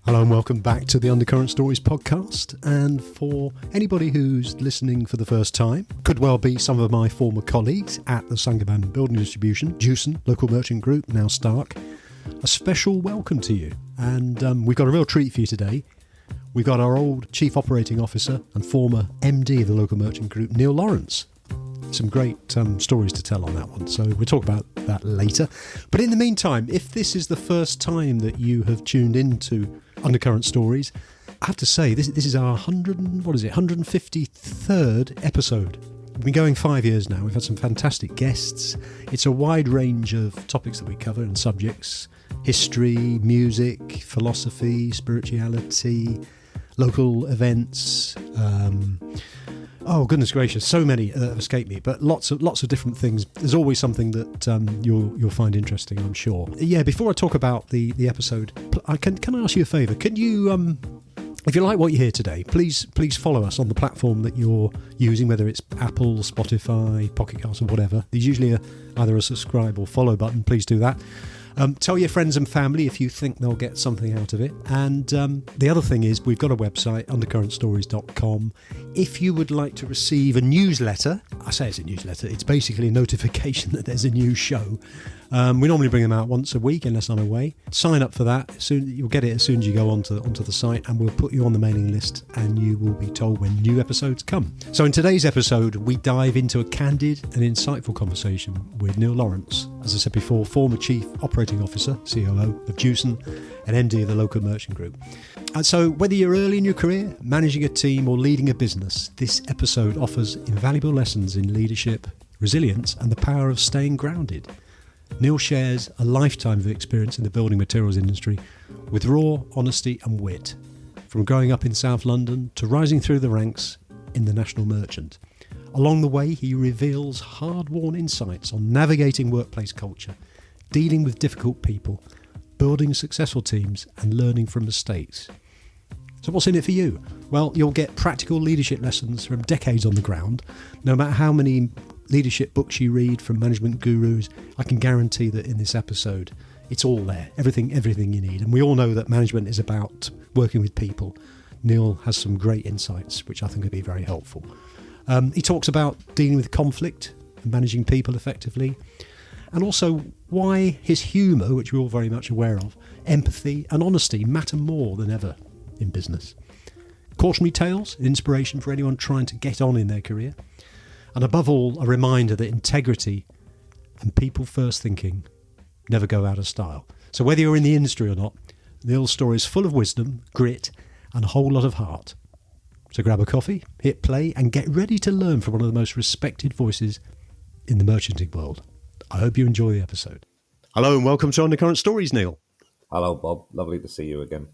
Hello and welcome back to the Undercurrent Stories podcast. And for anybody who's listening for the first time, could well be some of my former colleagues at the Sangaban Building Distribution, Jewson, local merchant group, now Stark, a special welcome to you. And we've got a real treat for you today. We've got our old Chief Operating Officer and former MD of the local merchant group, Neil Lawrence. Some great stories to tell on that one, so we'll talk about that later. But in the meantime, if this is the first time that you have tuned into Undercurrent Stories, I have to say this is our 153rd episode. We've been going 5 years now. We've had some fantastic guests. It's a wide range of topics that we cover and subjects: history, music, philosophy, spirituality, local events. Oh, goodness gracious, so many have escaped me, but lots of different things. There's always something that you'll find interesting, I'm sure. Yeah, before I talk about the episode, can I ask you a favour? Can you, if you like what you hear today, please follow us on the platform that you're using, whether it's Apple, Spotify, Pocket Cast or whatever. There's usually either a subscribe or follow button. Please do that. Tell your friends and family if you think they'll get something out of it. And the other thing is, we've got a website, undercurrentstories.com. If you would like to receive a newsletter, I say it's a newsletter, it's basically a notification that there's a new show. We normally bring them out once a week unless I'm away. Sign up for that. You'll get it as soon as you go onto the site, and we'll put you on the mailing list and you will be told when new episodes come. So in today's episode, we dive into a candid and insightful conversation with Neil Lawrence, as I said before, former Chief Operating Officer, COO of Jewson, and MD of the local merchant group. And so whether you're early in your career, managing a team or leading a business, this episode offers invaluable lessons in leadership, resilience and the power of staying grounded. Neil shares a lifetime of experience in the building materials industry with raw honesty and wit, from growing up in South London to rising through the ranks in the National Merchant. Along the way, he reveals hard-won insights on navigating workplace culture, dealing with difficult people, building successful teams and learning from mistakes. So what's in it for you? Well, you'll get practical leadership lessons from decades on the ground. No matter how many leadership books you read from management gurus, I can guarantee that in this episode, it's all there, everything you need. And we all know that management is about working with people. Neil has some great insights, which I think will be very helpful. He talks about dealing with conflict and managing people effectively, and also why his humour, which we're all very much aware of, empathy and honesty matter more than ever in business. Cautionary tales, inspiration for anyone trying to get on in their career. And above all, a reminder that integrity and people-first thinking never go out of style. So whether you're in the industry or not, Neil's story is full of wisdom, grit, and a whole lot of heart. So grab a coffee, hit play, and get ready to learn from one of the most respected voices in the merchanting world. I hope you enjoy the episode. Hello and welcome to Undercurrent Stories, Neil. Hello, Bob. Lovely to see you again.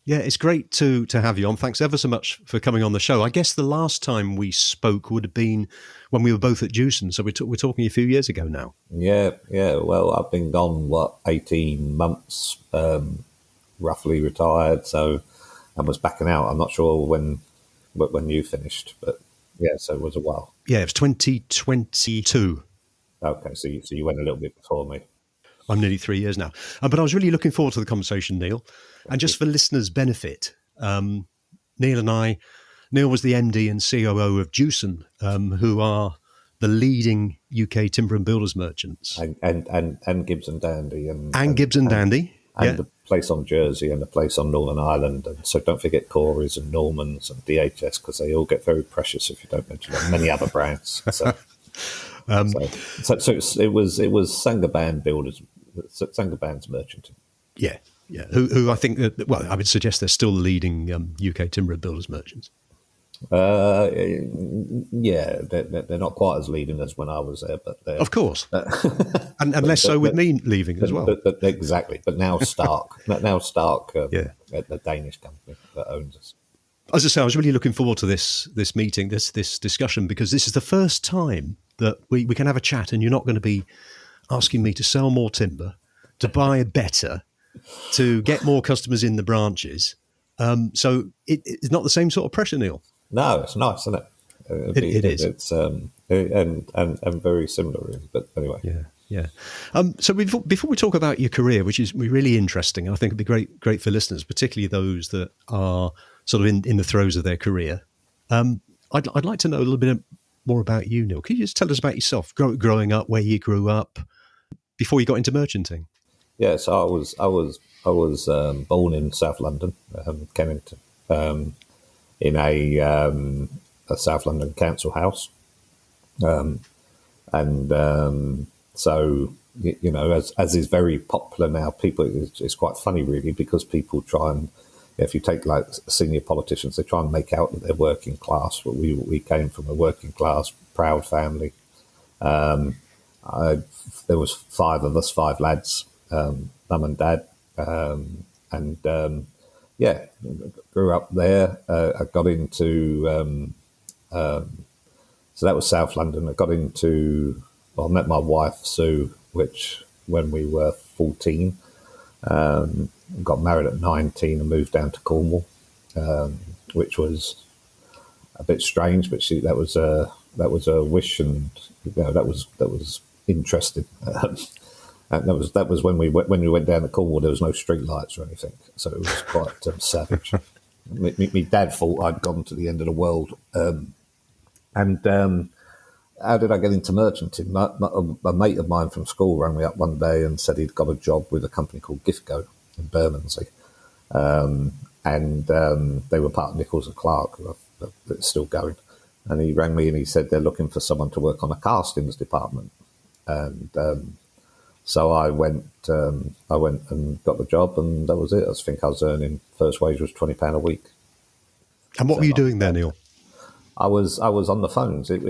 Yeah, it's great to have you on. Thanks ever so much for coming on the show. I guess the last time we spoke would have been when we were both at Jewson, so we're talking a few years ago now. Yeah. Well, I've been gone, 18 months, roughly retired, so I was backing out. I'm not sure when you finished, but yeah, so it was a while. Yeah, it was 2022. Okay, so you went a little bit before me. I'm nearly 3 years now. But I was really looking forward to the conversation, Neil. And just for listeners' benefit, Neil was the MD and COO of Jewson, who are the leading UK timber and builders merchants. And Gibbs and Dandy. And Gibbs and Dandy. And the place on Jersey and the place on Northern Ireland. And so don't forget Corey's and Normans and DHS, because they all get very precious if you don't mention them. Many other brands. So, so it was Sangaban Builders, Sangaban's merchanting. Yeah. Who I think I would suggest they're still the leading UK timber and builders merchants. Yeah, they're not quite as leading as when I was there, but of course, and less so with me leaving as well. Exactly, but now Stark, the Danish company that owns us. As I say, I was really looking forward to this meeting, this discussion, because this is the first time that we can have a chat, and you're not going to be asking me to sell more timber, to buy better, to get more customers in the branches. So it's not the same sort of pressure, Neil. No, it's nice, isn't it? It is. It's and very similar, really. But anyway, yeah. Yeah. So before we talk about your career, which is really interesting, and I think it'd be great for listeners, particularly those that are sort of in the throes of their career. I'd like to know a little bit more about you, Neil. Can you just tell us about yourself, growing up, where you grew up, before you got into merchanting? Yeah, so I was born in South London, Kennington, in a South London council house. And so, as is very popular now, it's quite funny really, because people try and, if you take like senior politicians, they try and make out that they're working class, but we came from a working class, proud family. There was five of us, five lads, mum and dad, and yeah, grew up there. I got into so that was South London. I met my wife, Sue, which when we were 14, got married at 19 and moved down to Cornwall, which was a bit strange, but that was a wish, and that was interesting. And that was when we went down to Cornwall. There was no street lights or anything, so it was quite savage. My dad thought I'd gone to the end of the world. And how did I get into merchanting? A mate of mine from school rang me up one day and said he'd got a job with a company called Giftgo in Bermondsey. And they were part of Nichols and Clark, who are still going. And he rang me and he said they're looking for someone to work on a castings department. And so I went and got the job, and that was it. I think I was earning, first wage was £20 a week. And what were you doing there, Neil? I was on the phones. It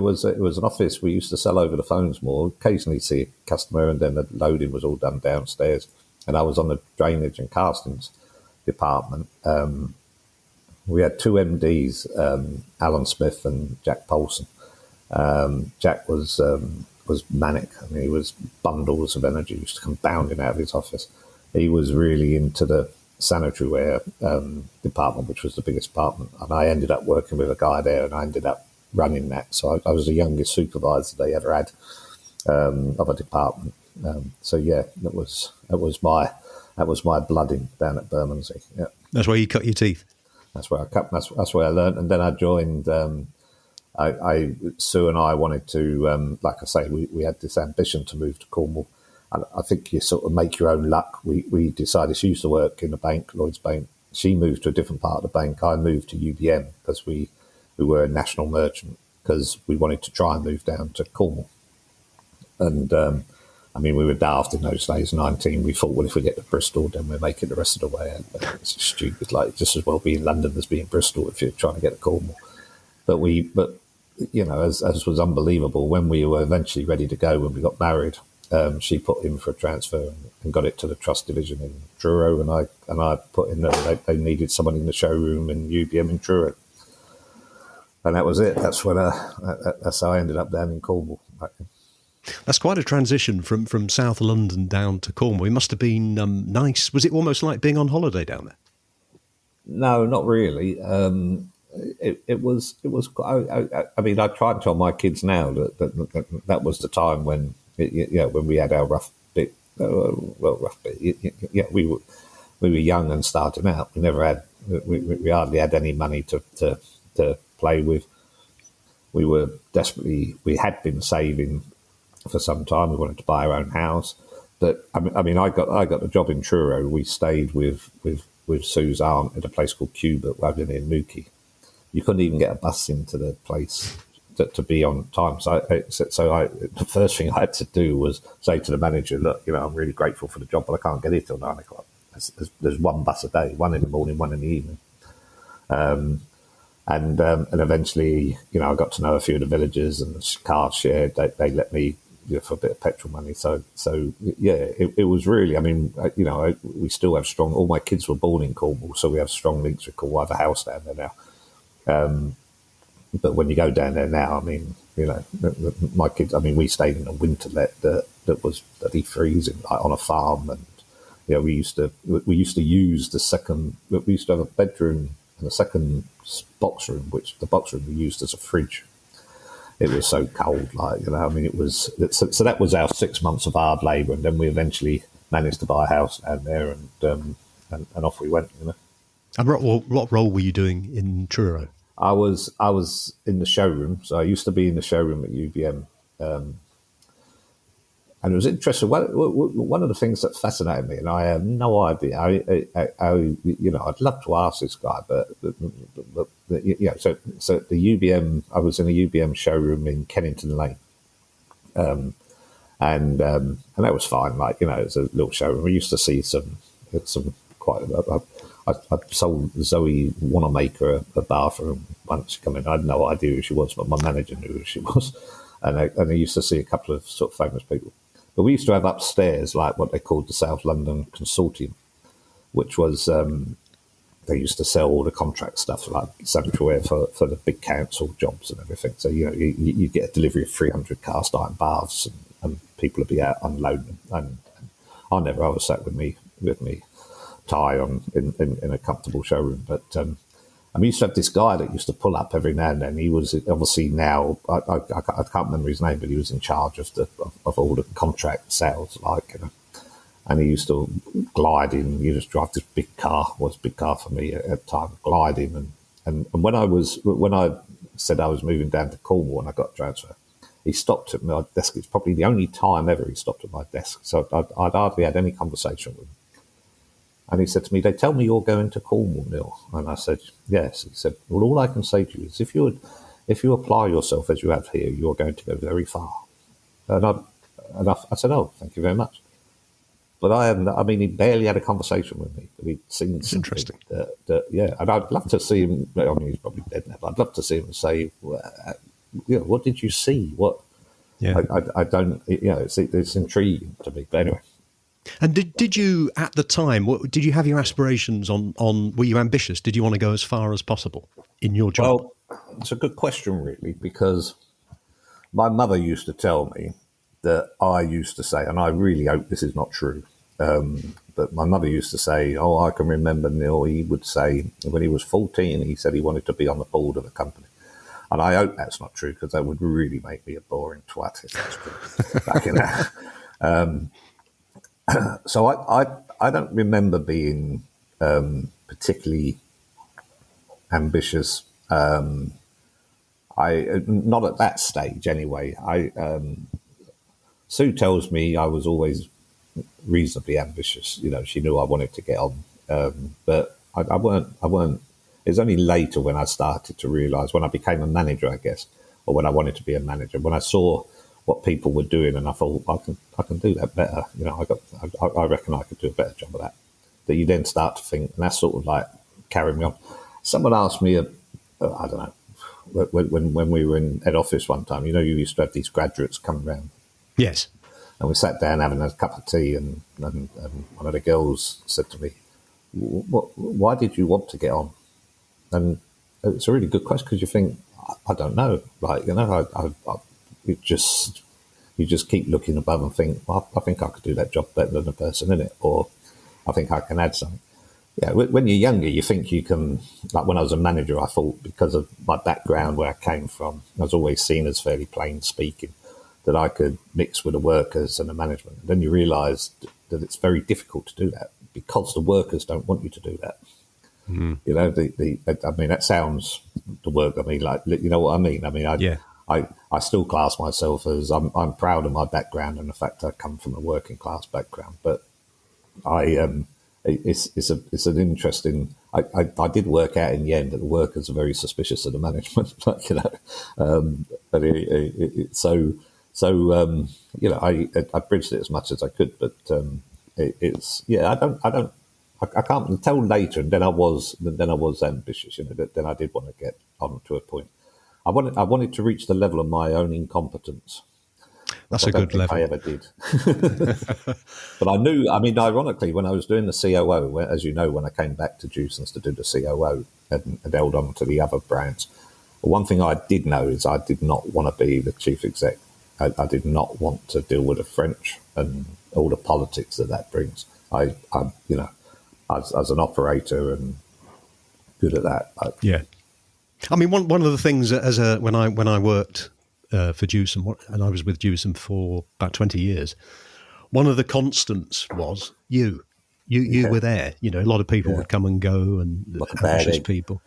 was an office. We used to sell over the phones more. Occasionally see a customer, and then the loading was all done downstairs. And I was on the drainage and castings department. We had two MDs, Alan Smith and Jack Polson. Jack was manic. I mean, he was bundles of energy. He used to come bounding out of his office. He was really into the sanitary ware department, which was the biggest department, and I ended up working with a guy there, and I ended up running that. So I was the youngest supervisor they ever had of a department. So yeah, that was my blooding down at Bermondsey. Yeah, That's where you cut your teeth. that's where I cut. That's where I learned, and then I joined. Sue and I wanted to, like I say, we had this ambition to move to Cornwall. I think you sort of make your own luck. We decided, she used to work in a bank, Lloyd's Bank. She moved to a different part of the bank. I moved to UBM because we were a national merchant, because we wanted to try and move down to Cornwall. And, I mean, we were daft in those days, 19. We thought, well, if we get to Bristol, then we'll make it the rest of the way. And it's stupid. Like, just as well be in London as be in Bristol if you're trying to get to Cornwall. But as was unbelievable, when we were eventually ready to go, when we got married, she put in for a transfer and got it to the trust division in Truro, and I put in that they needed someone in the showroom in UBM in Truro, and that was it. That's how I ended up down in Cornwall. That's quite a transition from South London down to Cornwall. It must have been nice. Was it almost like being on holiday down there? No, not really. It was. I mean, I try and tell my kids now that was the time when we had our rough bit. Rough bit. Yeah, we were young and starting out. We never had. We hardly had any money to play with. We were desperately. We had been saving for some time. We wanted to buy our own house, but I mean, I got the job in Truro. We stayed with Sue's aunt at a place called Cubert, Wagon in Newquay. You couldn't even get a bus into the place to be on time. So the first thing I had to do was say to the manager, look, I'm really grateful for the job, but I can't get here till 9 o'clock. There's one bus a day, one in the morning, one in the evening. And eventually, I got to know a few of the villagers, and the cars shared. They let me for a bit of petrol money. So yeah, it was really. I mean, we still have strong. All my kids were born in Cornwall, so we have strong links with Cornwall. I have a house down there now. But when you go down there now, I mean, my kids. I mean, we stayed in a winterlet that was bloody freezing, like on a farm, and we used to use the second. We used to have a bedroom and a second box room, which the box room we used as a fridge. it was so cold. Like, you know, I mean, it was so that was our 6 months of hard labour, and then we eventually managed to buy a house down there, and off we went. You know, And what role were you doing in Truro? I was in the showroom, so I used to be in the showroom at UBM. And it was interesting. One of the things that fascinated me, and I have no idea, you know, I'd love to ask this guy, but yeah. So at the UBM, I was in a UBM showroom in Kennington Lane, and that was fine. Like, you know, it's a little showroom. We used to see some quite. I sold Zoe Wanamaker a bathroom once she came in. I had no idea who she was, but my manager knew who she was, and I used to see a couple of sort of famous people. But we used to have upstairs, like what they called the South London Consortium, which was they used to sell all the contract stuff, like sanitary for the big council jobs and everything. So, you know, you get a delivery of 300 cast iron baths, and people would be out unloading them. And I was sat with me tie on in a comfortable showroom. But we used to have this guy that used to pull up every now and then. He was obviously now, I can't remember his name, but he was in charge of all the contract sales, like, you know. And he used to glide in. He just drive this big car. Was a big car for me at the time. Glide in, and when I said I was moving down to Cornwall and I got transferred, he stopped at my desk. It's probably the only time ever he stopped at my desk. So I'd hardly had any conversation with him. And he said to me, "They tell me you're going to Cornwall, Neil." And I said, "Yes." He said, "Well, all I can say to you is if you apply yourself as you have here, you're going to go very far." And I said, "Oh, thank you very much." But he barely had a conversation with me, but he'd seen something. Interesting. Yeah. And I'd love to see him. I mean, he's probably dead now, but I'd love to see him say, you know, what did you see? What? Yeah. I don't, you know, it's intriguing to me. But anyway. And did you, at the time, did you have your aspirations on, were you ambitious? Did you want to go as far as possible in your job? Well, it's a good question, really, because my mother used to tell me that I used to say, and I really hope this is not true, but my mother used to say, "Oh, I can remember Neil," he would say, when he was 14, he said he wanted to be on the board of a company. And I hope that's not true, because that would really make me a boring twat if that's true. Back in that. So I don't remember being particularly ambitious. Not at that stage anyway. Sue tells me I was always reasonably ambitious. You know, she knew I wanted to get on, but I weren't. It was only later when I started to realise, when I became a manager, I guess, or when I wanted to be a manager, when I saw what people were doing, and I thought I can do that better. You know, I reckon I could do a better job of that. That you then start to think, and that's sort of like carrying me on. Someone asked me, I don't know, when we were in head office one time. You know, you used to have these graduates come around. Yes. And we sat down having a cup of tea, and one of the girls said to me, "Why did you want to get on?" And it's a really good question, because you think, I don't know, like, you know, you just keep looking above and think, well, I think I could do that job better than the person in it, or I think I can add something. Yeah, when you're younger, you think you can. Like when I was a manager, I thought, because of my background, where I came from, I was always seen as fairly plain speaking, that I could mix with the workers and the management. And then you realise that it's very difficult to do that, because the workers don't want you to do that. Mm. You know, I mean, that sounds the work. I mean, like, you know what I mean? I mean, I still class myself as I'm proud of my background and the fact I come from a working class background. But it's an interesting. I did work out in the end that the workers are very suspicious of the management. Like, you know, but you know, I bridged it as much as I could, but I can't tell later. And then I was ambitious. You know, then I did want to get on to a point. I wanted to reach the level of my own incompetence. That's a good level. I ever did. But I knew, I mean, ironically, when I was doing the COO, as you know, when I came back to Jewson's to do the COO and held on to the other brands, one thing I did know is I did not want to be the chief exec. I did not want to deal with the French and all the politics that brings. I you know, as an operator and good at that. Yeah. I mean, one of the things when I worked for Jewson, and I was with Jewson for about 20 years. One of the constants was you. You were there. You know, a lot of people would come and go, and like a ambitious bad egg. people.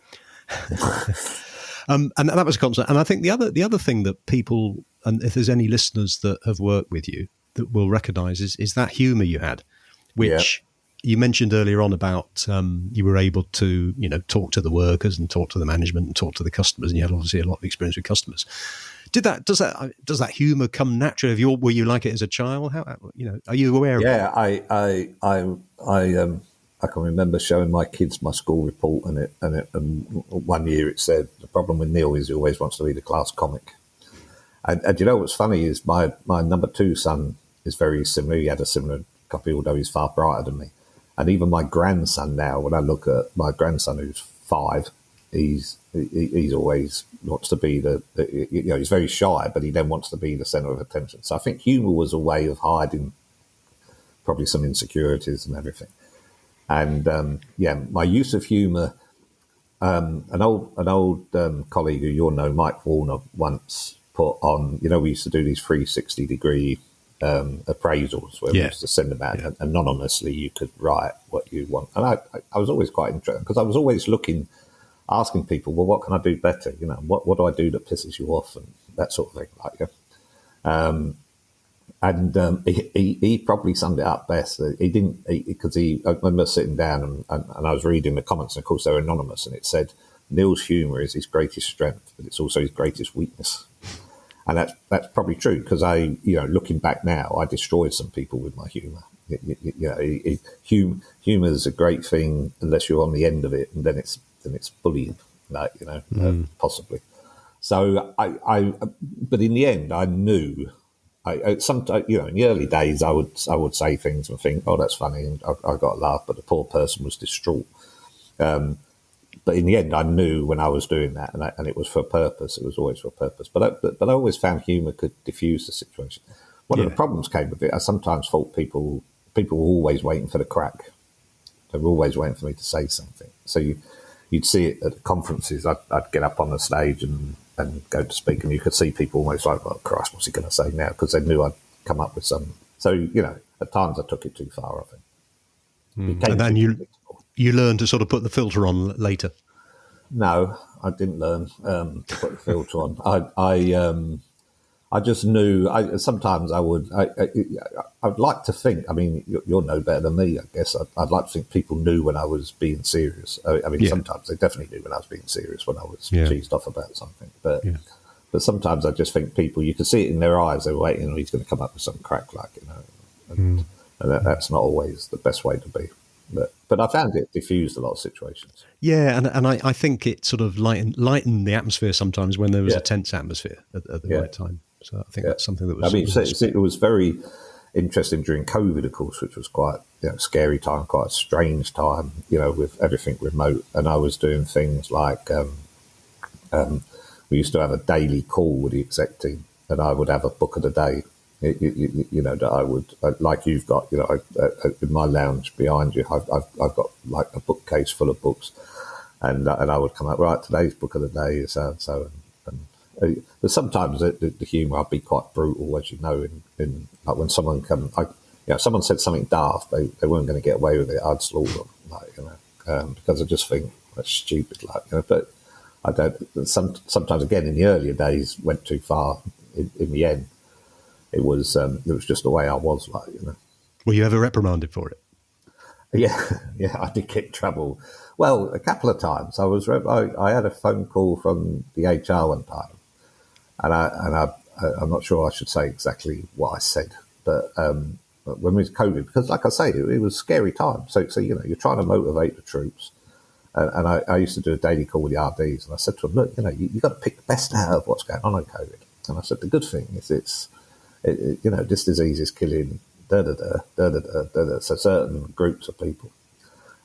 And that was a constant. And I think the other thing that people, and if there's any listeners that have worked with you, that will recognise is that humour you had, which you mentioned earlier on about you were able to, you know, talk to the workers and talk to the management and talk to the customers, and you had obviously a lot of experience with customers. Does that humour come naturally? Were you like it as a child? How, you know, are you aware of it? Yeah, I can remember showing my kids my school report, and one year it said the problem with Neil is he always wants to read a class comic. And you know what's funny is my number 2 son is very similar. He had a similar copy, although he's far brighter than me. And even my grandson now, when I look at my grandson who's 5, he's always wants to be you know, he's very shy, but he then wants to be the centre of attention. So I think humour was a way of hiding probably some insecurities and everything. And my use of humour. An old colleague who you'll know, Mike Warner, once put on. You know, we used to do these 360-degree appraisals where we used to send them out and anonymously. You could write what you want, and I was always quite interested because I was always asking people, well, what can I do better? You know, what do I do that pisses you off and that sort of thing. He probably summed it up best. He didn't, because I remember sitting down and I was reading the comments, and of course they were anonymous, and it said Neil's humour is his greatest strength, but it's also his greatest weakness. And that's probably true, because looking back now, I destroyed some people with my humour. Humour is a great thing unless you're on the end of it, and then it's bullying, possibly. So but in the end, I knew. Sometimes, in the early days, I would say things and think, "Oh, that's funny," and I got a laugh, but the poor person was distraught. But in the end, I knew when I was doing that, and it was for a purpose. It was always for a purpose. But I always found humour could diffuse the situation. One of the problems came with it. I sometimes thought people were always waiting for the crack. They were always waiting for me to say something. So you'd see it at conferences. I'd get up on the stage and go to speak, and you could see people almost like, "Oh Christ, what's he going to say now?" Because they knew I'd come up with some. So at times I took it too far. I think. And then you learned to sort of put the filter on later. No, I didn't learn to put the filter on. I just knew. Sometimes I would. I'd like to think. I mean, you'll know better than me, I guess. I'd like to think people knew when I was being serious. I mean, sometimes they definitely knew when I was being serious, when I was cheesed off about something. But sometimes I just think people, you could see it in their eyes. They were waiting, he's going to come up with some crack, and that's not always the best way to be. But I found it diffused a lot of situations. Yeah, and I think it sort of lightened the atmosphere sometimes when there was a tense atmosphere at the right time. So I think that's something that was... I mean, it was very interesting during COVID, of course, which was quite scary time, quite a strange time, with everything remote. And I was doing things like we used to have a daily call with the exec team, and I would have a book of the day. That I would, like you've got, in my lounge behind you, I've got like a bookcase full of books, and I would come up, right, today's book of the day is so and so, but sometimes the humour, I'd be quite brutal, as you know, in like when someone someone said something daft, they weren't going to get away with it, I'd slaughter them, because I just think that's stupid, but I don't. Sometimes again in the earlier days went too far. In the end. It was just the way I was, Were you ever reprimanded for it? Yeah, I did get in trouble. Well, a couple of times. I had a phone call from the HR one time, and I'm not sure I should say exactly what I said, but when we was COVID, because like I say, it was a scary time. So you're trying to motivate the troops, and I used to do a daily call with the RDs, and I said to them, look, you got to pick the best out of what's going on in COVID, and I said the good thing is this disease is killing so certain groups of people,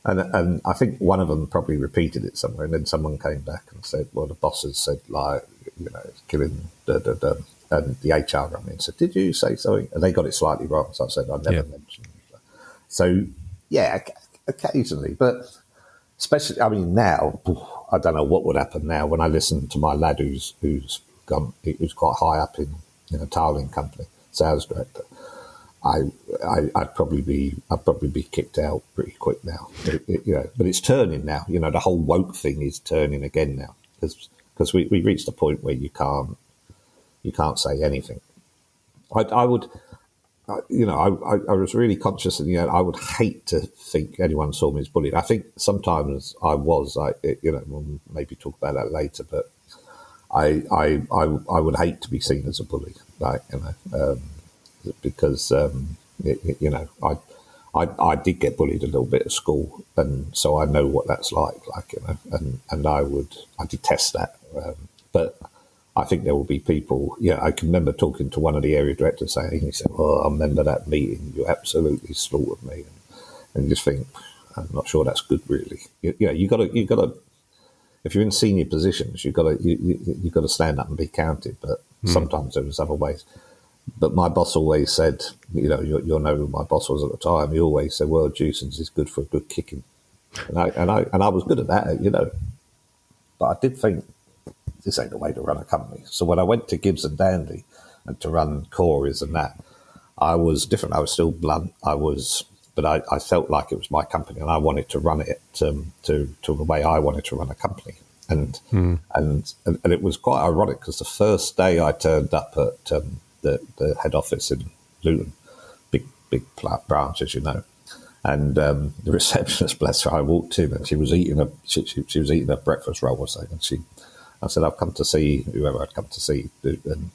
and I think one of them probably repeated it somewhere, and then someone came back and said, well, the bosses said it's killing and the HR rang me and said, did you say something? And they got it slightly wrong, so I said I never mentioned it. So occasionally, but especially, I mean, now I don't know what would happen now when I listen to my lad who's was quite high up in a tiling company, sales director, I'd probably be kicked out pretty quick now. But it's turning now. The whole woke thing is turning again now, because we reached a point where you can't say anything. I was really conscious, and I would hate to think anyone saw me as bullied. I think sometimes I was, we'll maybe talk about that later, but I would hate to be seen as a bully, because I did get bullied a little bit at school, and so I know what that's like, and I detest that, but I think there will be people. I can remember talking to one of the area directors saying, he said, "Well, I remember that meeting. You absolutely slaughtered me," and you just think, I'm not sure that's good, really. You got to. If you're in senior positions, you got to stand up and be counted. But sometimes there was other ways. But my boss always said, you'll know who my boss was at the time. He always said, "Well, Dewson's is good for a good kicking," and I was good at that, But I did think, this ain't the way to run a company. So when I went to Gibbs and Dandy and to run Corey's and that, I was different. I was still blunt. But I felt like it was my company, and I wanted to run it to the way I wanted to run a company. And it was quite ironic, because the first day I turned up at the head office in Luton, big branch, as you know, and the receptionist, bless her, I walked in and she was eating a breakfast roll or something, and I said, "I've come to see whoever I'd come to see," and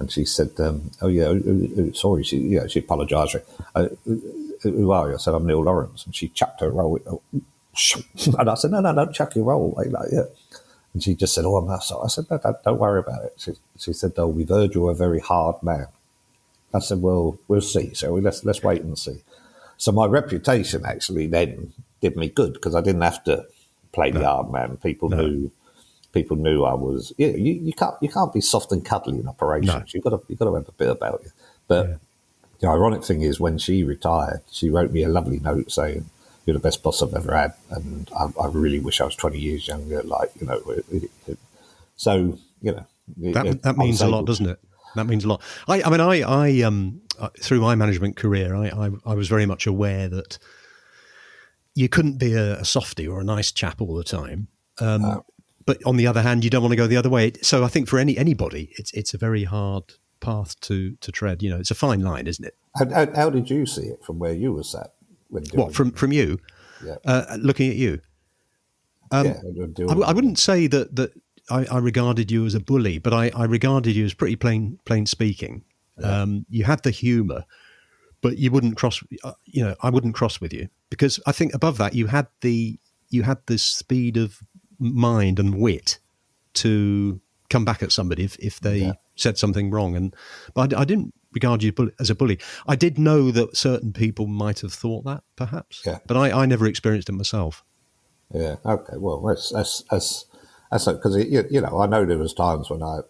she said, "Oh yeah, sorry." She apologised. "Who are you?" I said, "I'm Neil Lawrence," and she chucked her roll. And I said, "No, don't chuck your roll away like that." And she just said, "Oh, I'm sorry." I said, "No, don't worry about it." She said, "Oh, we've heard you're a very hard man." I said, "Well, we'll see. So let's wait and see." So my reputation actually then did me good, because I didn't have to play the hard man. People knew I was. You can't be soft and cuddly in operations. You've got to have a bit about you. But the ironic thing is, when she retired, she wrote me a lovely note saying, "You're the best boss I've ever had, and I really wish I was 20 years younger." So that means a lot, doesn't it? That means a lot. I through my management career, I was very much aware that you couldn't be a softie or a nice chap all the time. But on the other hand, you don't want to go the other way. So I think for anybody, it's a very hard path to tread. It's a fine line, isn't it? How did you see it from where you were sat? From you? Yeah. Looking at you. I wouldn't say that I regarded you as a bully, but I regarded you as pretty plain speaking. Yeah. You had the humour, but you wouldn't cross. I wouldn't cross with you, because I think above that you had the speed of mind and wit to come back at somebody if they said something wrong. But I didn't regard you as a bully. I did know that certain people might have thought that, perhaps, but I never experienced it myself. Yeah. Okay. Well, that's because I know there was times when I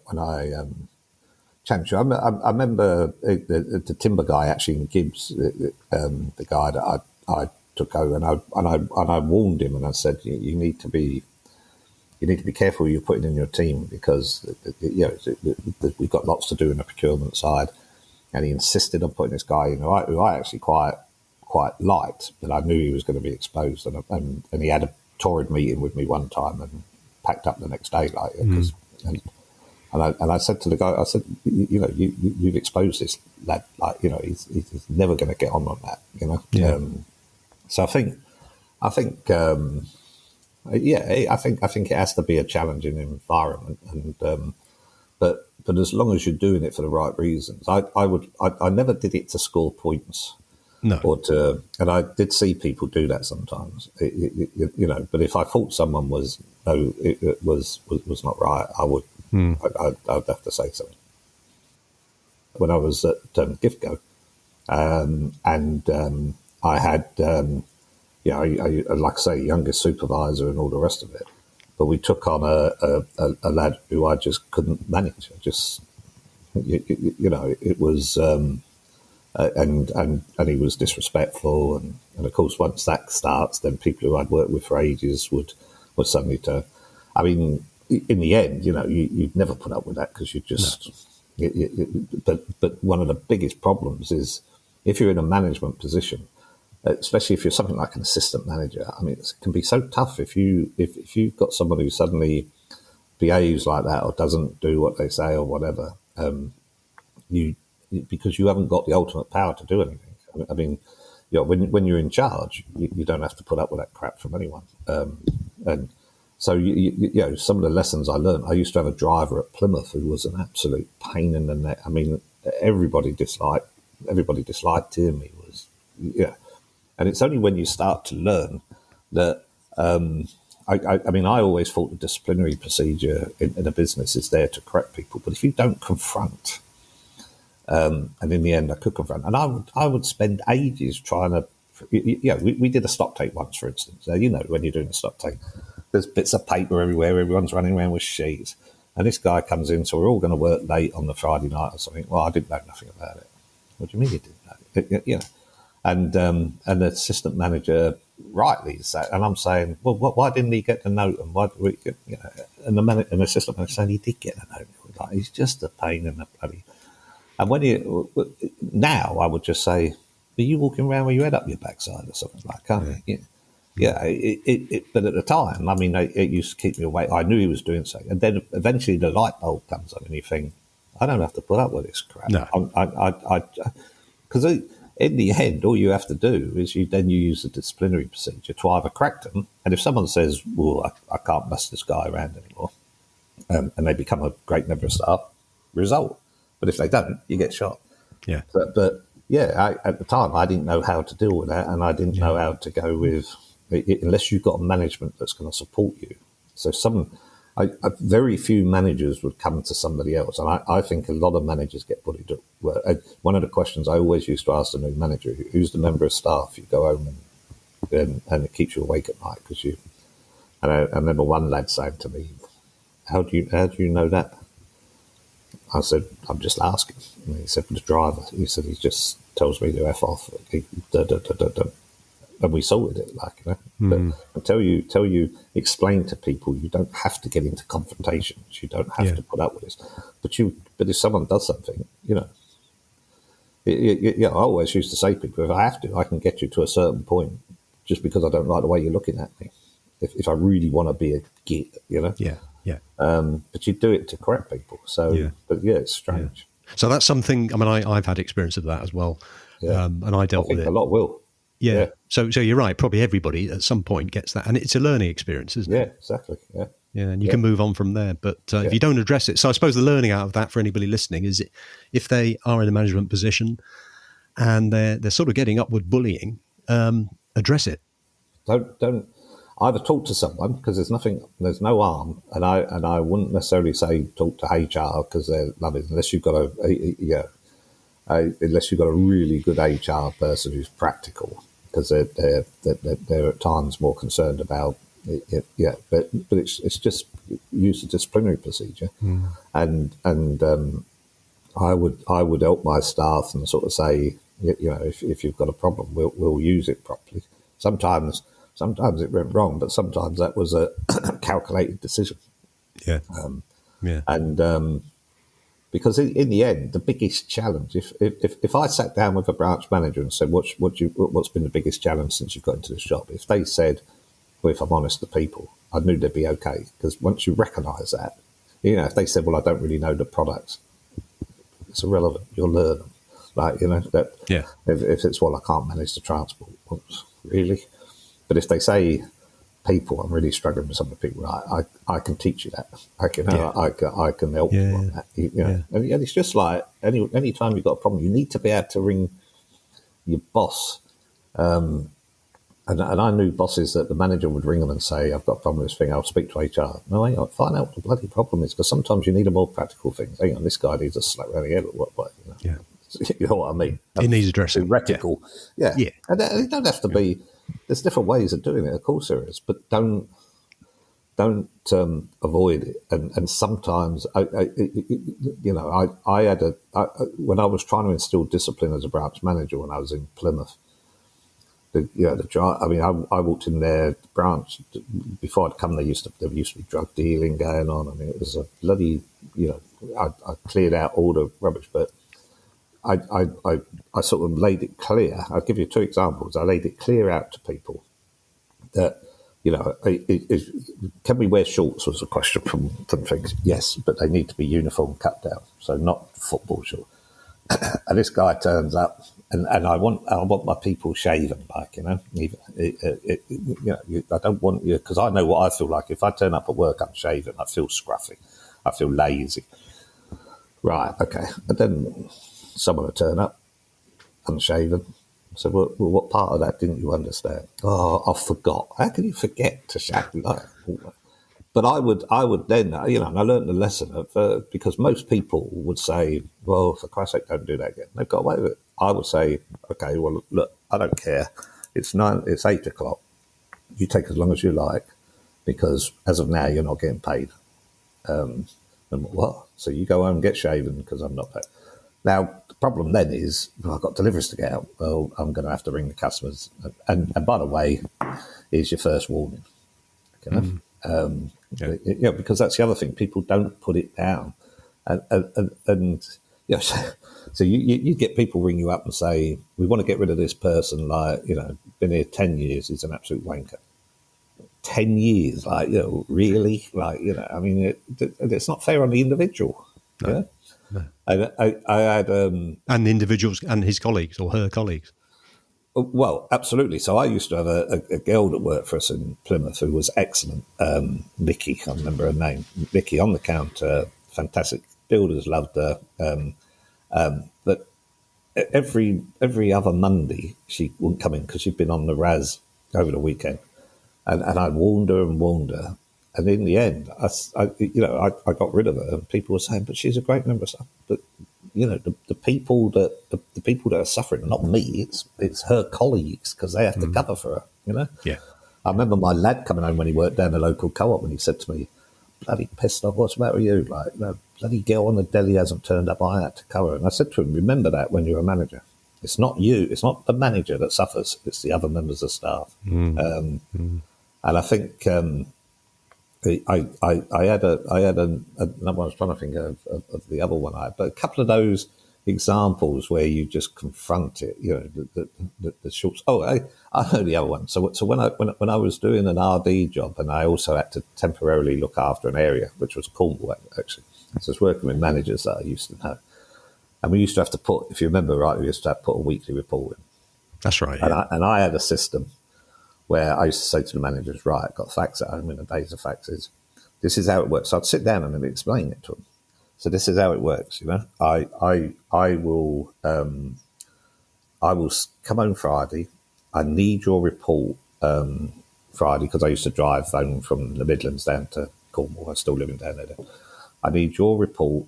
challenged you. I remember the timber guy actually in Gibbs, the guy that I took over, and I warned him, and I said, you need to be careful who you're putting in your team, because we've got lots to do in the procurement side. And he insisted on putting this guy in who I actually quite liked, but I knew he was going to be exposed. And he had a torrid meeting with me one time and packed up the next day. And I said to the guy, I said, you've exposed this lad. He's never going to get on that. Yeah. So I think it has to be a challenging environment, and but as long as you're doing it for the right reasons, I never did it to score points, and I did see people do that sometimes, But if I thought someone was not right, I would I'd have to say something. When I was at Giftco, I had. I like I say, youngest supervisor and all the rest of it. But we took on a lad who I just couldn't manage. It was, and he was disrespectful. And of course, once that starts, then people who I'd worked with for ages would suddenly turn. I mean, in the end, you'd never put up with that because you just. No. But one of the biggest problems is if you're in a management position, especially if you're something like an assistant manager. I mean, it can be so tough if you've got someone who suddenly behaves like that or doesn't do what they say or whatever. Because you haven't got the ultimate power to do anything. I mean, when you're in charge, you don't have to put up with that crap from anyone. And so, some of the lessons I learned, I used to have a driver at Plymouth who was an absolute pain in the neck. I mean, everybody disliked him. He was, and it's only when you start to learn that, I mean, I always thought the disciplinary procedure in a business is there to correct people. But if you don't confront, and in the end I could confront, and I would spend ages trying to, we did a stock take once, for instance. Now, when you're doing a stock take, there's bits of paper everywhere, everyone's running around with sheets. And this guy comes in, so we're all going to work late on the Friday night or something. Well, I didn't know nothing about it. What do you mean you didn't know? And the assistant manager rightly said, and I'm saying, well, why didn't he get the note? And why? And the assistant manager saying he did get the note. Like, he's just a pain in the bloody. And now I would just say, are you walking around with your head up your backside or something like that? Yeah. But at the time, I mean, it used to keep me awake. I knew he was doing something, and then eventually the light bulb comes on, and you think, I don't have to put up with this crap. No, because in the end, all you have to do is you use the disciplinary procedure to either correct them, and if someone says, "Well, I can't mess this guy around anymore," and they become a great member of staff, result. But if they don't, you get shot. Yeah. But at the time, I didn't know how to deal with that, and I didn't know how to go with unless you've got a management that's going to support you. So very few managers would come to somebody else, and I think a lot of managers get bullied. One of the questions I always used to ask the new manager: who's the member of staff you go home and it keeps you awake at night? Because you. And I remember one lad saying to me, "How do you know that?" I said, "I'm just asking." And he said, "The driver." He said, "He just tells me to F off." And we sorted it, But until you explain to people, you don't have to get into confrontations. You don't have to put up with this. But if someone does something, I always used to say to people, if I have to, I can get you to a certain point just because I don't like the way you're looking at me. If I really want to be a git, Yeah. But you do it to correct people. So, it's strange. Yeah. So that's something. I mean, I've had experience of that as well, and I dealt with it. A lot will. Yeah. So you're right. Probably everybody at some point gets that, and it's a learning experience, isn't it? Yeah, exactly. Yeah. Yeah, and you can move on from there. But if you don't address it, so I suppose the learning out of that for anybody listening is if they are in a management position and they're sort of getting upward bullying, address it. Don't either talk to someone because there's no harm, and I wouldn't necessarily say talk to HR because they're loving unless you've got unless you've got a really good HR person who's practical, because they're at times more concerned about it. Yeah, but it's just use a disciplinary procedure, and I would help my staff and sort of say, if you've got a problem, we'll use it properly. Sometimes it went wrong, but sometimes that was a calculated decision. Yeah, and because in the end, the biggest challenge, if I sat down with a branch manager and said, what's been the biggest challenge since you've got into this job? If they said, well, if I'm honest, the people, I knew they'd be okay. Because once you recognise that, if they said, well, I don't really know the products, it's irrelevant. You'll learn them. If it's, well, I can't manage the transport. Well, really? But if they say, people, I'm really struggling with some of the people. I can teach you that. I can help you on that. And it's just like any time you've got a problem, you need to be able to ring your boss. And I knew bosses that the manager would ring them and say, "I've got a problem with this thing. I'll speak to HR." No, hang on, find out what the bloody problem is, because sometimes you need a more practical thing. Hang on, this guy needs a slap around the head. What? Yeah. You know what I mean? It needs addressing. Theoretical. Yeah. And it don't have to be. There's different ways of doing it, of course there is, but don't avoid it. And sometimes, when I was trying to instill discipline as a branch manager when I was in Plymouth, I mean, I walked in their branch before I'd come. There used to be drug dealing going on. I mean, it was a bloody, I cleared out all the rubbish, but I sort of laid it clear. I'll give you 2 examples. I laid it clear out to people that, can we wear shorts was a question from things. Yes, but they need to be uniform cut down, so not football shorts. And this guy turns up, and I want my people shaven, like, I don't want you, because I know what I feel like. If I turn up at work unshaven, I feel scruffy, I feel lazy. Right, okay. And then someone would turn up unshaven. I said, well, what part of that didn't you understand? Oh, I forgot. How can you forget to shave? But I would then, and I learned the lesson of, because most people would say, well, for Christ's sake, don't do that again. They've got away with it. I would say, okay, well, look, I don't care. It's 8 o'clock. You take as long as you like, because as of now, you're not getting paid. And what? So you go home and get shaven because I'm not paid. Now, the problem then is, I've got deliveries to get out. Well, I'm going to have to ring the customers. And by the way, here's your first warning. Okay? Because that's the other thing. People don't put it down. And so you get people ring you up and say, we want to get rid of this person, like, been here 10 years, he's an absolute wanker. 10 years, like, really? Like, I mean, it's not fair on the individual. No. Yeah? No. I had... and the individuals and his colleagues or her colleagues. Well, absolutely. So I used to have a girl that worked for us in Plymouth who was excellent. Vicky, I remember her name. Vicky on the counter, fantastic. Builders loved her. But every other Monday she wouldn't come in because she'd been on the RAS over the weekend. And I warned her. And in the end, I got rid of her. And people were saying, but she's a great member of staff. But the people that are suffering, not me. It's her colleagues, because they have to cover for her. Yeah. I remember my lad coming home when he worked down the local co-op, and he said to me, "Bloody pissed off. What's the matter with you? Like, bloody girl on the deli hasn't turned up. I had to cover." And I said to him, "Remember that when you're a manager. It's not you. It's not the manager that suffers. It's the other members of staff." And I think. I had another one. I was trying to think of the other one I had, but a couple of those examples where you just confront it, the shorts. Oh, I know the other one. So when I was doing an RD job, and I also had to temporarily look after an area, which was Cornwall actually. So I was working with managers that I used to know, and we used to have to put, if you remember right, we used to have to put a weekly report in. That's right. Yeah. And I had a system where I used to say to the managers, right, I've got fax at home in the days of faxes. This is how it works. So I'd sit down and I'd explain it to them. So this is how it works, I will come home Friday. I need your report Friday, because I used to drive home from the Midlands down to Cornwall. I'm still living down there. I need your report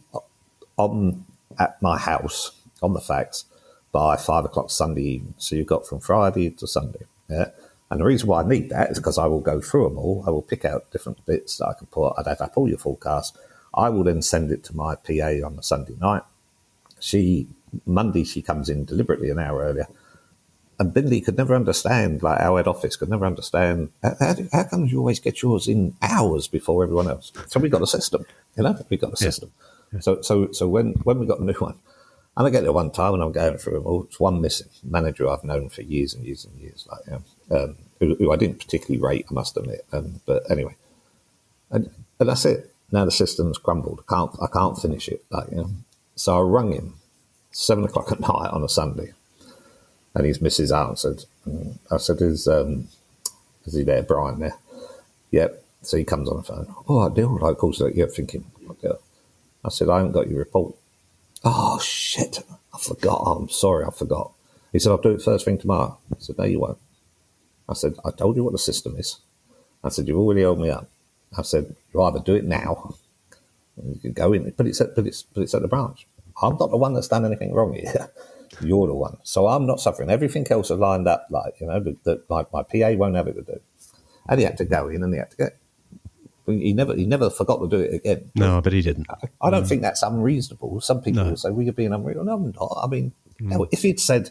at my house on the fax by 5 o'clock Sunday evening. So you've got from Friday to Sunday. Yeah. And the reason why I need that is because I will go through them all. I will pick out different bits that I can put. I'd have up all your forecasts. I will then send it to my PA on a Sunday night. Monday she comes in deliberately an hour earlier. And Bindley could never understand, like our head office could never understand, how come you always get yours in hours before everyone else? So we got a system, we got a system. Yeah. So when we got a new one, and I get there one time and I'm going through them all, it's one missing, manager I've known for years and years and years, who I didn't particularly rate, I must admit. But anyway, and that's it. Now the system's crumbled. I can't finish it. So I rung him 7 o'clock at night on a Sunday, and his missus answered. I said, "Is he there, Brian? There?" Yep. So he comes on the phone. "Oh, I do." Like, of course, you're thinking, "Okay." I said, "I haven't got your report." "Oh shit! I forgot. I'm sorry, I forgot." He said, "I'll do it first thing tomorrow." I said, "No, you won't." I said, "I told you what the system is." I said, "You've already held me up." I said, "You either do it now, and you can go in, but it's at the branch. I'm not the one that's done anything wrong here. You're the one. So I'm not suffering. Everything else is lined up, that my PA won't have it to do." And he had to go in, and he had to get. He never forgot to do it again. No, but he didn't. I don't think that's unreasonable. Some people will say, "Well, you're being unreasonable." No, I'm not. I mean, if he'd said,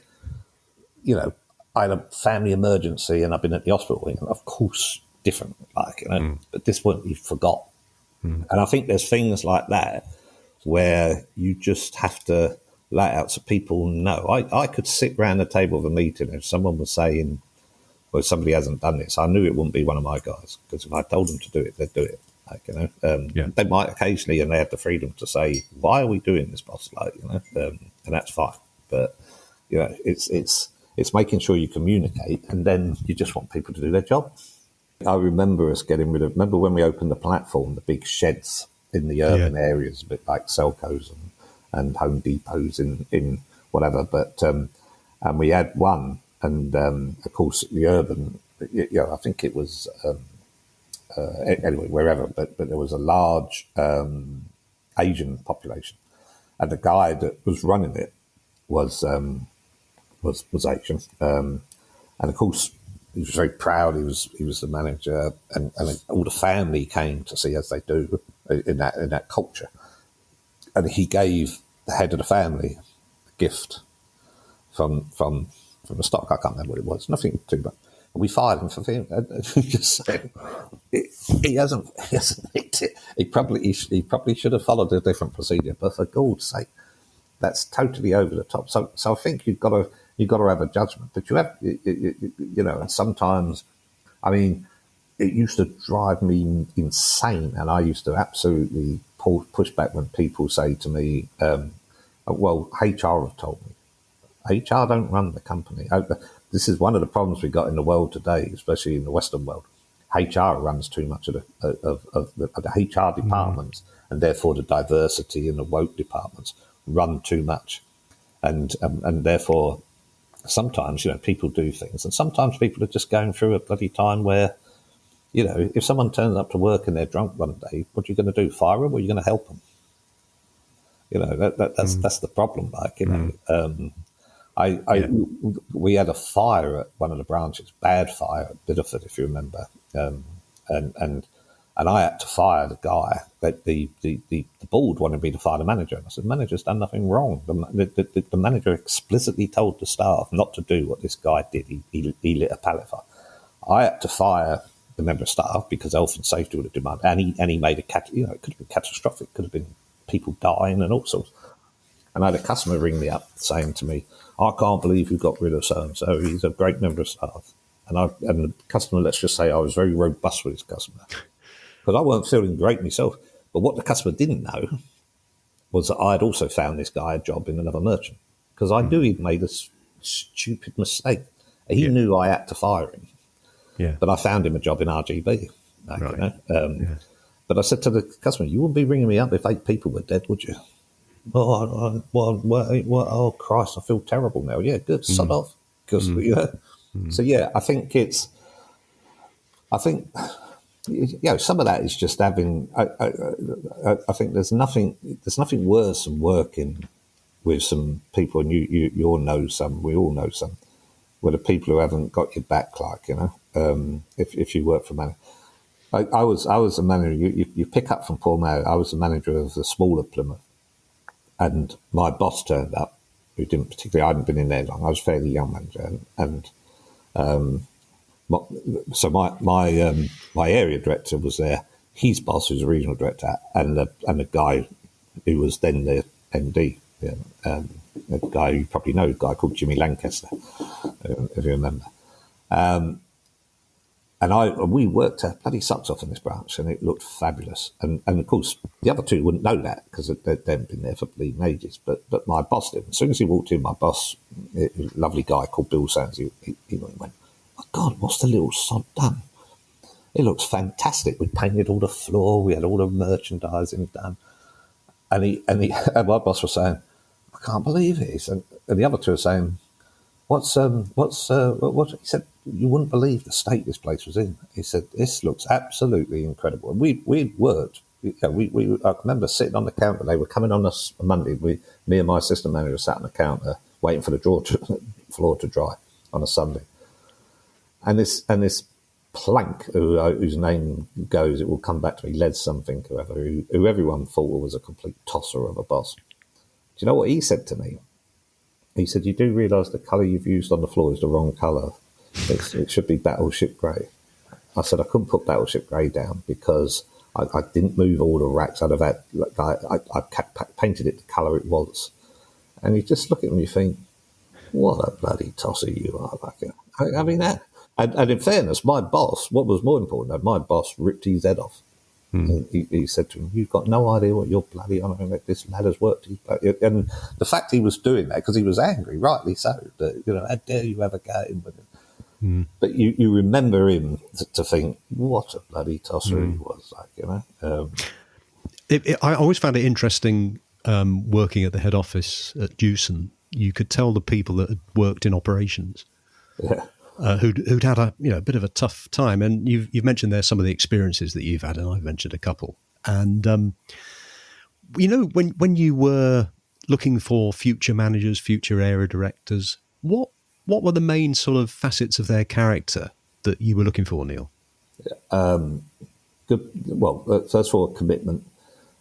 I had a family emergency and I've been at the hospital. And of course, different, like, you know, but this won't be forgot. And I think there's things like that where you just have to lay it out so people know. I could sit round the table of a meeting if someone was saying, well, somebody hasn't done this, I knew it wouldn't be one of my guys, because if I told them to do it, they'd do it. Like, you know, they might occasionally, and they have the freedom to say, why are we doing this, boss? Like, you know, and that's fine. But, you know, it's making sure you communicate, and then you just want people to do their job. I remember us getting rid of, remember when we opened the platform, the big sheds in the urban areas, a bit like Selco's and Home Depots in whatever, but, and we had one, and of course the urban, you know, I think it was, anyway, wherever, but there was a large Asian population, and the guy that was running it was Asian, and of course he was very proud. He was the manager, and all the family came to see, as they do in that culture, and he gave the head of the family a gift from the stock. I can't remember what it was. Nothing too bad. We fired him for him. Just saying, he hasn't nicked it. He probably should have followed a different procedure. But for God's sake, that's totally over the top. So I think you've got to have a judgment. But you have, you know, and sometimes, I mean, it used to drive me insane, and I used to absolutely push back when people say to me, "Well, HR have told me." HR don't run the company. This is one of the problems we got in the world today, especially in the Western world. HR runs too much of the HR departments, and therefore the diversity and the woke departments run too much, and therefore sometimes, you know, people do things, and sometimes people are just going through a bloody time where, you know, if someone turns up to work and they're drunk one day, what are you going to do? Fire them, or are you going to help them? You know, that's the problem. Like, you know. We had a fire at one of the branches, bad fire at Bideford, if you remember, and I had to fire the guy. The board wanted me to fire the manager, and I said, "The manager's done nothing wrong." The manager explicitly told the staff not to do what this guy did. He lit a pallet fire. I had to fire the member of staff because health and safety would have demanded, and he made it could have been catastrophic. It could have been people dying and all sorts. And I had a customer ring me up saying to me, "I can't believe you got rid of so-and-so. He's a great member of staff." And the customer, let's just say I was very robust with his customer, because I weren't feeling great myself. But what the customer didn't know was that I had also found this guy a job in another merchant, because I knew he'd made a stupid mistake. He knew I had to fire him. Yeah. But I found him a job in RGB. Like, right. You know? But I said to the customer, "You wouldn't be ringing me up if 8 people were dead, would you?" Oh, Christ, I feel terrible now. Yeah, good, sod off. Because, So, yeah, I think you know, some of that is just having, I think there's nothing worse than working with some people, and you all know some, we all know some, where the people who haven't got your back, like, you know, if you work for money. I was a manager, you pick up from Paul Mayo, I was the manager of the smaller Plymouth. And my boss turned up, who didn't particularly, I hadn't been in there long. I was a fairly young manager. So my area director was there. His boss, who's a regional director, and the guy who was then the MD, a guy you probably know, a guy called Jimmy Lancaster, if you remember. And we worked our bloody socks off in this branch, and it looked fabulous. And of course, the other two wouldn't know that because they hadn't been there for bleeding ages. But my boss did. As soon as he walked in, my boss, a lovely guy called Bill Sands, he went, "My God, what's the little sod done? It looks fantastic. We painted all the floor. We had all the merchandising done." And my boss was saying, "I can't believe it." And the other two were saying, What he said, "You wouldn't believe the state this place was in." He said, "This looks absolutely incredible." And we'd worked. I remember sitting on the counter. They were coming on us a Monday. Me and my assistant manager sat on the counter waiting for the floor to dry on a Sunday. And this plank, whose name goes, it will come back to me, led something, who everyone thought was a complete tosser of a boss. Do you know what he said to me? He said, you do realise the colour you've used on the floor is the wrong colour. It should be battleship grey. I said, I couldn't put battleship grey down because I didn't move all the racks. I'd have had, like, I painted it the colour it was. And you just look at me and you think, what a bloody tosser you are. Like, I mean, that. And in fairness, my boss, what was more important, my boss ripped his head off. And he said to him, you've got no idea what you're bloody on. I mean, this lad has worked. And the fact he was doing that, because he was angry, rightly so, that, how dare you have a go in with him. But you remember him to think, what a bloody tosser he was, I always found it interesting working at the head office at Dewson. You could tell the people that had worked in operations, who'd had a bit of a tough time. And you've mentioned there some of the experiences that you've had, and I've mentioned a couple. And when you were looking for future managers, future area directors, what were the main sort of facets of their character that you were looking for, Neil? Good. Well, first of all, commitment,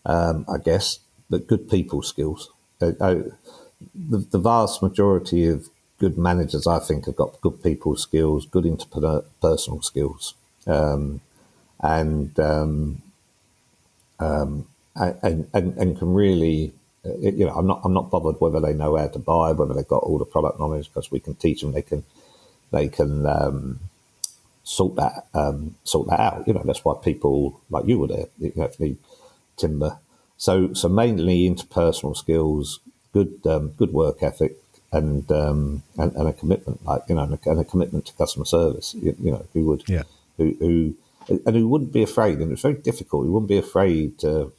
I guess, but good people skills. The vast majority of good managers, I think, have got good people skills, good interpersonal skills, and can really. I'm not bothered whether they know how to buy, whether they've got all the product knowledge, because we can teach them. They can sort that out. That's why people like you were there. If you need timber, so mainly interpersonal skills, good work ethic, and a commitment, and a commitment to customer service. Who wouldn't be afraid, and it's very difficult. Who wouldn't be afraid to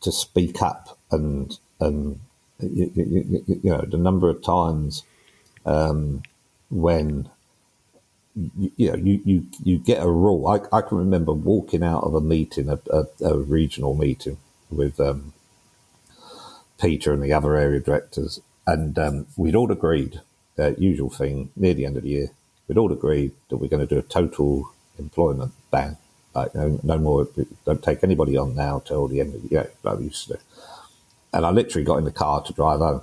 speak up, and the number of times when you get a rule. I can remember walking out of a meeting, a regional meeting with Peter and the other area directors, and we'd all agreed, usual thing, near the end of the year, we'd all agreed that we're going to do a total employment ban. Like, no more, don't take anybody on now till the end of the year, like we used to do. And I literally got in the car to drive home,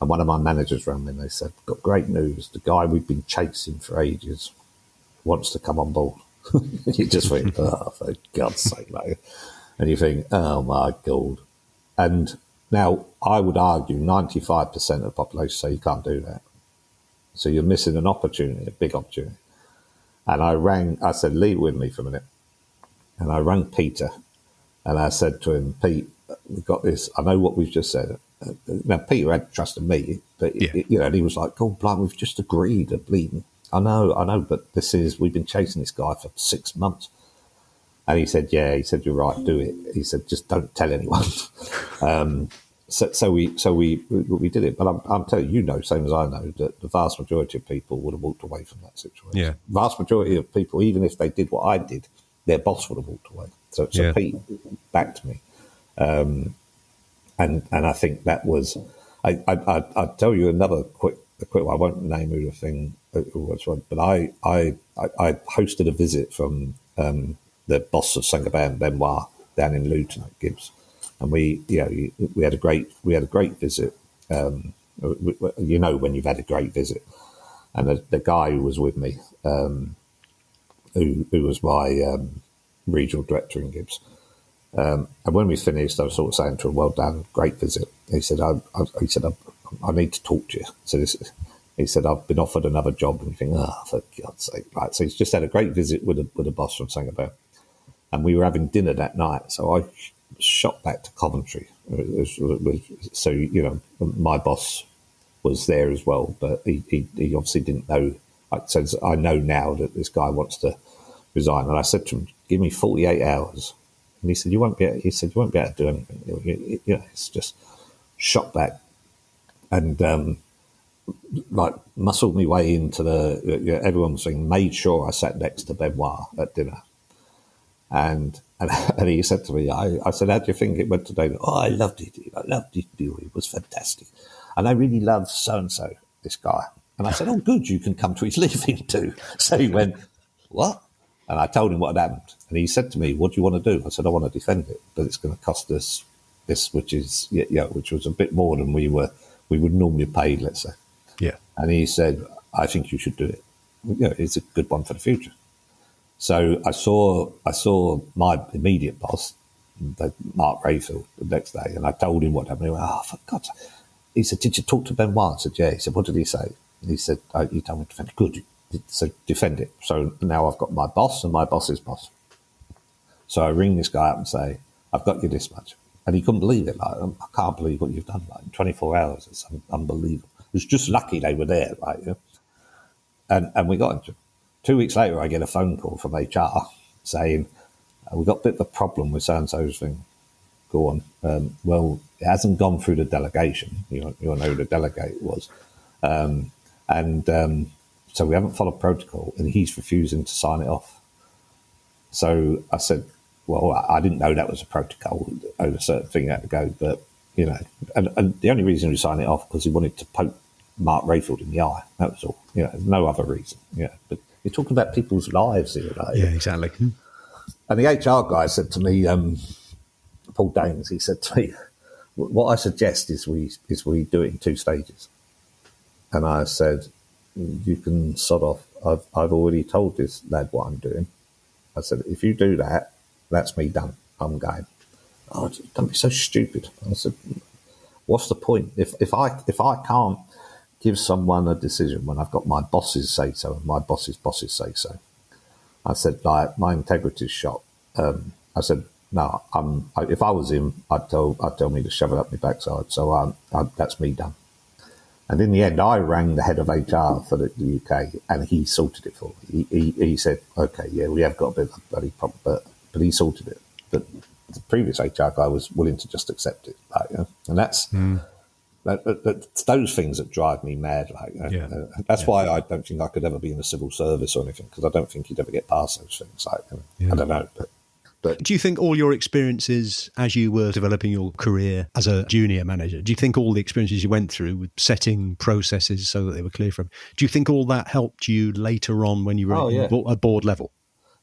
and one of my managers rang me and they said, got great news, the guy we've been chasing for ages wants to come on board. You just think, oh, for God's sake, mate. And you think, oh my God. And now I would argue 95% of the population say you can't do that. So you're missing an opportunity, a big opportunity. And I said, leave it with me for a minute. And I rang Peter and I said to him, Pete, we've got this. I know what we've just said. Now, Peter had trusted me, but, and he was like, God, blimey, we've just agreed to bleeding. I know, but we've been chasing this guy for 6 months. And he said, yeah, you're right, do it. He said, just don't tell anyone. So we did it. But I'm telling you, same as I know, that the vast majority of people would have walked away from that situation. Yeah. Vast majority of people, even if they did what I did, their boss would have walked away. So Pete backed me. And I think that was, I'd tell you another quick one. I won't name who the thing was, but I hosted a visit from the boss of Saint-Gobain, Benoit, down in Luton at Gibbs, and we had a great visit. When you've had a great visit, and the guy who was with me, who was my regional director in Gibbs. And when we finished, I was sort of saying to him, well done, great visit. He said, I need to talk to you. So he said, I've been offered another job. And you think, for God's sake. Right. So he's just had a great visit with a boss from Saint-Gobain. And we were having dinner that night. So I shot back to Coventry. So, my boss was there as well, but he obviously didn't know. So I know now that this guy wants to resign. And I said to him, give me 48 hours. And he said, you won't be able to do anything. It's just shot back. And muscled me way into everyone's thing, made sure I sat next to Benoit at dinner. And he said to me, I said, how do you think it went today? Oh, I loved it. It was fantastic. And I really love so-and-so, this guy. And I said, oh, good, you can come to his living too. So he went, what? And I told him what had happened. And he said to me, what do you want to do? I said, I want to defend it, but it's going to cost us this, which was a bit more than we were we would normally have paid, let's say. Yeah. And he said, I think you should do it. It's a good one for the future. So I saw my immediate boss, Mark Rayfield, the next day, and I told him what happened. He went, for God's sake. He said, did you talk to Benoit? I said, yeah. He said, what did he say? And he said, he told me to defend it. Good. So defend it. So now I've got my boss and my boss's boss. So I ring this guy up and say, I've got you this much. And he couldn't believe it. Like, I can't believe what you've done. Like, in 24 hours, it's unbelievable. It was just lucky they were there, right? And we got into it. 2 weeks later, I get a phone call from HR saying, we've got a bit of a problem with so-and-so's thing. Go on. Well, it hasn't gone through the delegation. You know who the delegate was. So we haven't followed protocol, and he's refusing to sign it off. So I said, well, I didn't know that was a protocol. A certain thing had to go. But, and the only reason he signed it off because he wanted to poke Mark Rayfield in the eye. That was all. No other reason. But you're talking about people's lives here. Like, yeah, exactly. And the HR guy said to me, Paul Daines, he said to me, what I suggest is we do it in 2 stages. And I said, you can sod off. I've already told this lad what I'm doing. I said, if you do that, that's me done. I'm going. Oh, don't be so stupid. I said, what's the point? If I can't give someone a decision when I've got my bosses say so and my bosses' bosses say so, I said, like, my integrity's shot. I said, no, if I was him, I'd tell me to shove it up my backside. So that's me done. And in the end, I rang the head of HR for the UK, and he sorted it for me. He said, okay, yeah, we have got a bit of a bloody problem, but he sorted it. But the previous HR guy was willing to just accept it. And that's those things that drive me mad. That's why I don't think I could ever be in the civil service or anything, because I don't think you'd ever get past those things. I don't know, but do you think all your experiences as you were developing your career as a junior manager, do you think all the experiences you went through with setting processes so that they were clear from, do you think all that helped you later on when you were at board level?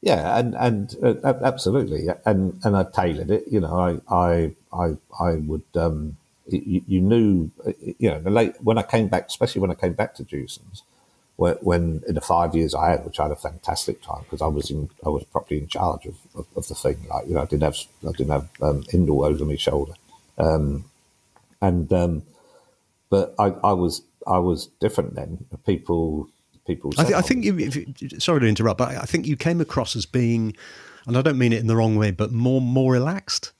Yeah, and absolutely, and I tailored it. I would. You knew, when I came back, especially when I came back to Dewson's, when in the 5 years I had, which I had a fantastic time because I was properly in charge of the thing. I didn't have Indle over my shoulder, but I was different then. People. I think sorry to interrupt, but I think you came across as being, and I don't mean it in the wrong way, but more relaxed.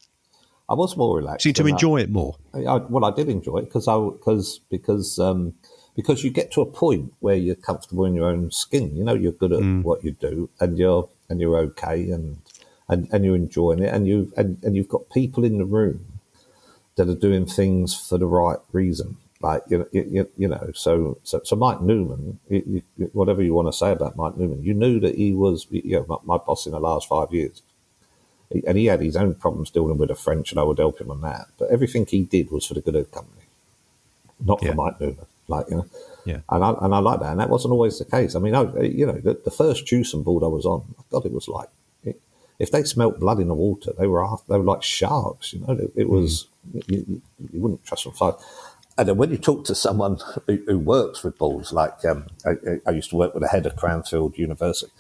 I was more relaxed. Seemed to enjoy it more. I did enjoy it because you get to a point where you're comfortable in your own skin. You're good at what you do, and you're okay, and you're enjoying it, and you've got people in the room that are doing things for the right reason. Like so Mike Newman, whatever you want to say about Mike Newman, you knew that he was my boss in the last 5 years. And he had his own problems dealing with the French, and I would help him on that. But everything he did was for the good of the company, not for Mike Newman. Yeah. And I like that, and that wasn't always the case. I mean, the first Dewson board I was on, God, it was like if they smelt blood in the water, they were like sharks. It was you wouldn't trust them. And then when you talk to someone who works with boards, like I used to work with the head of Cranfield University.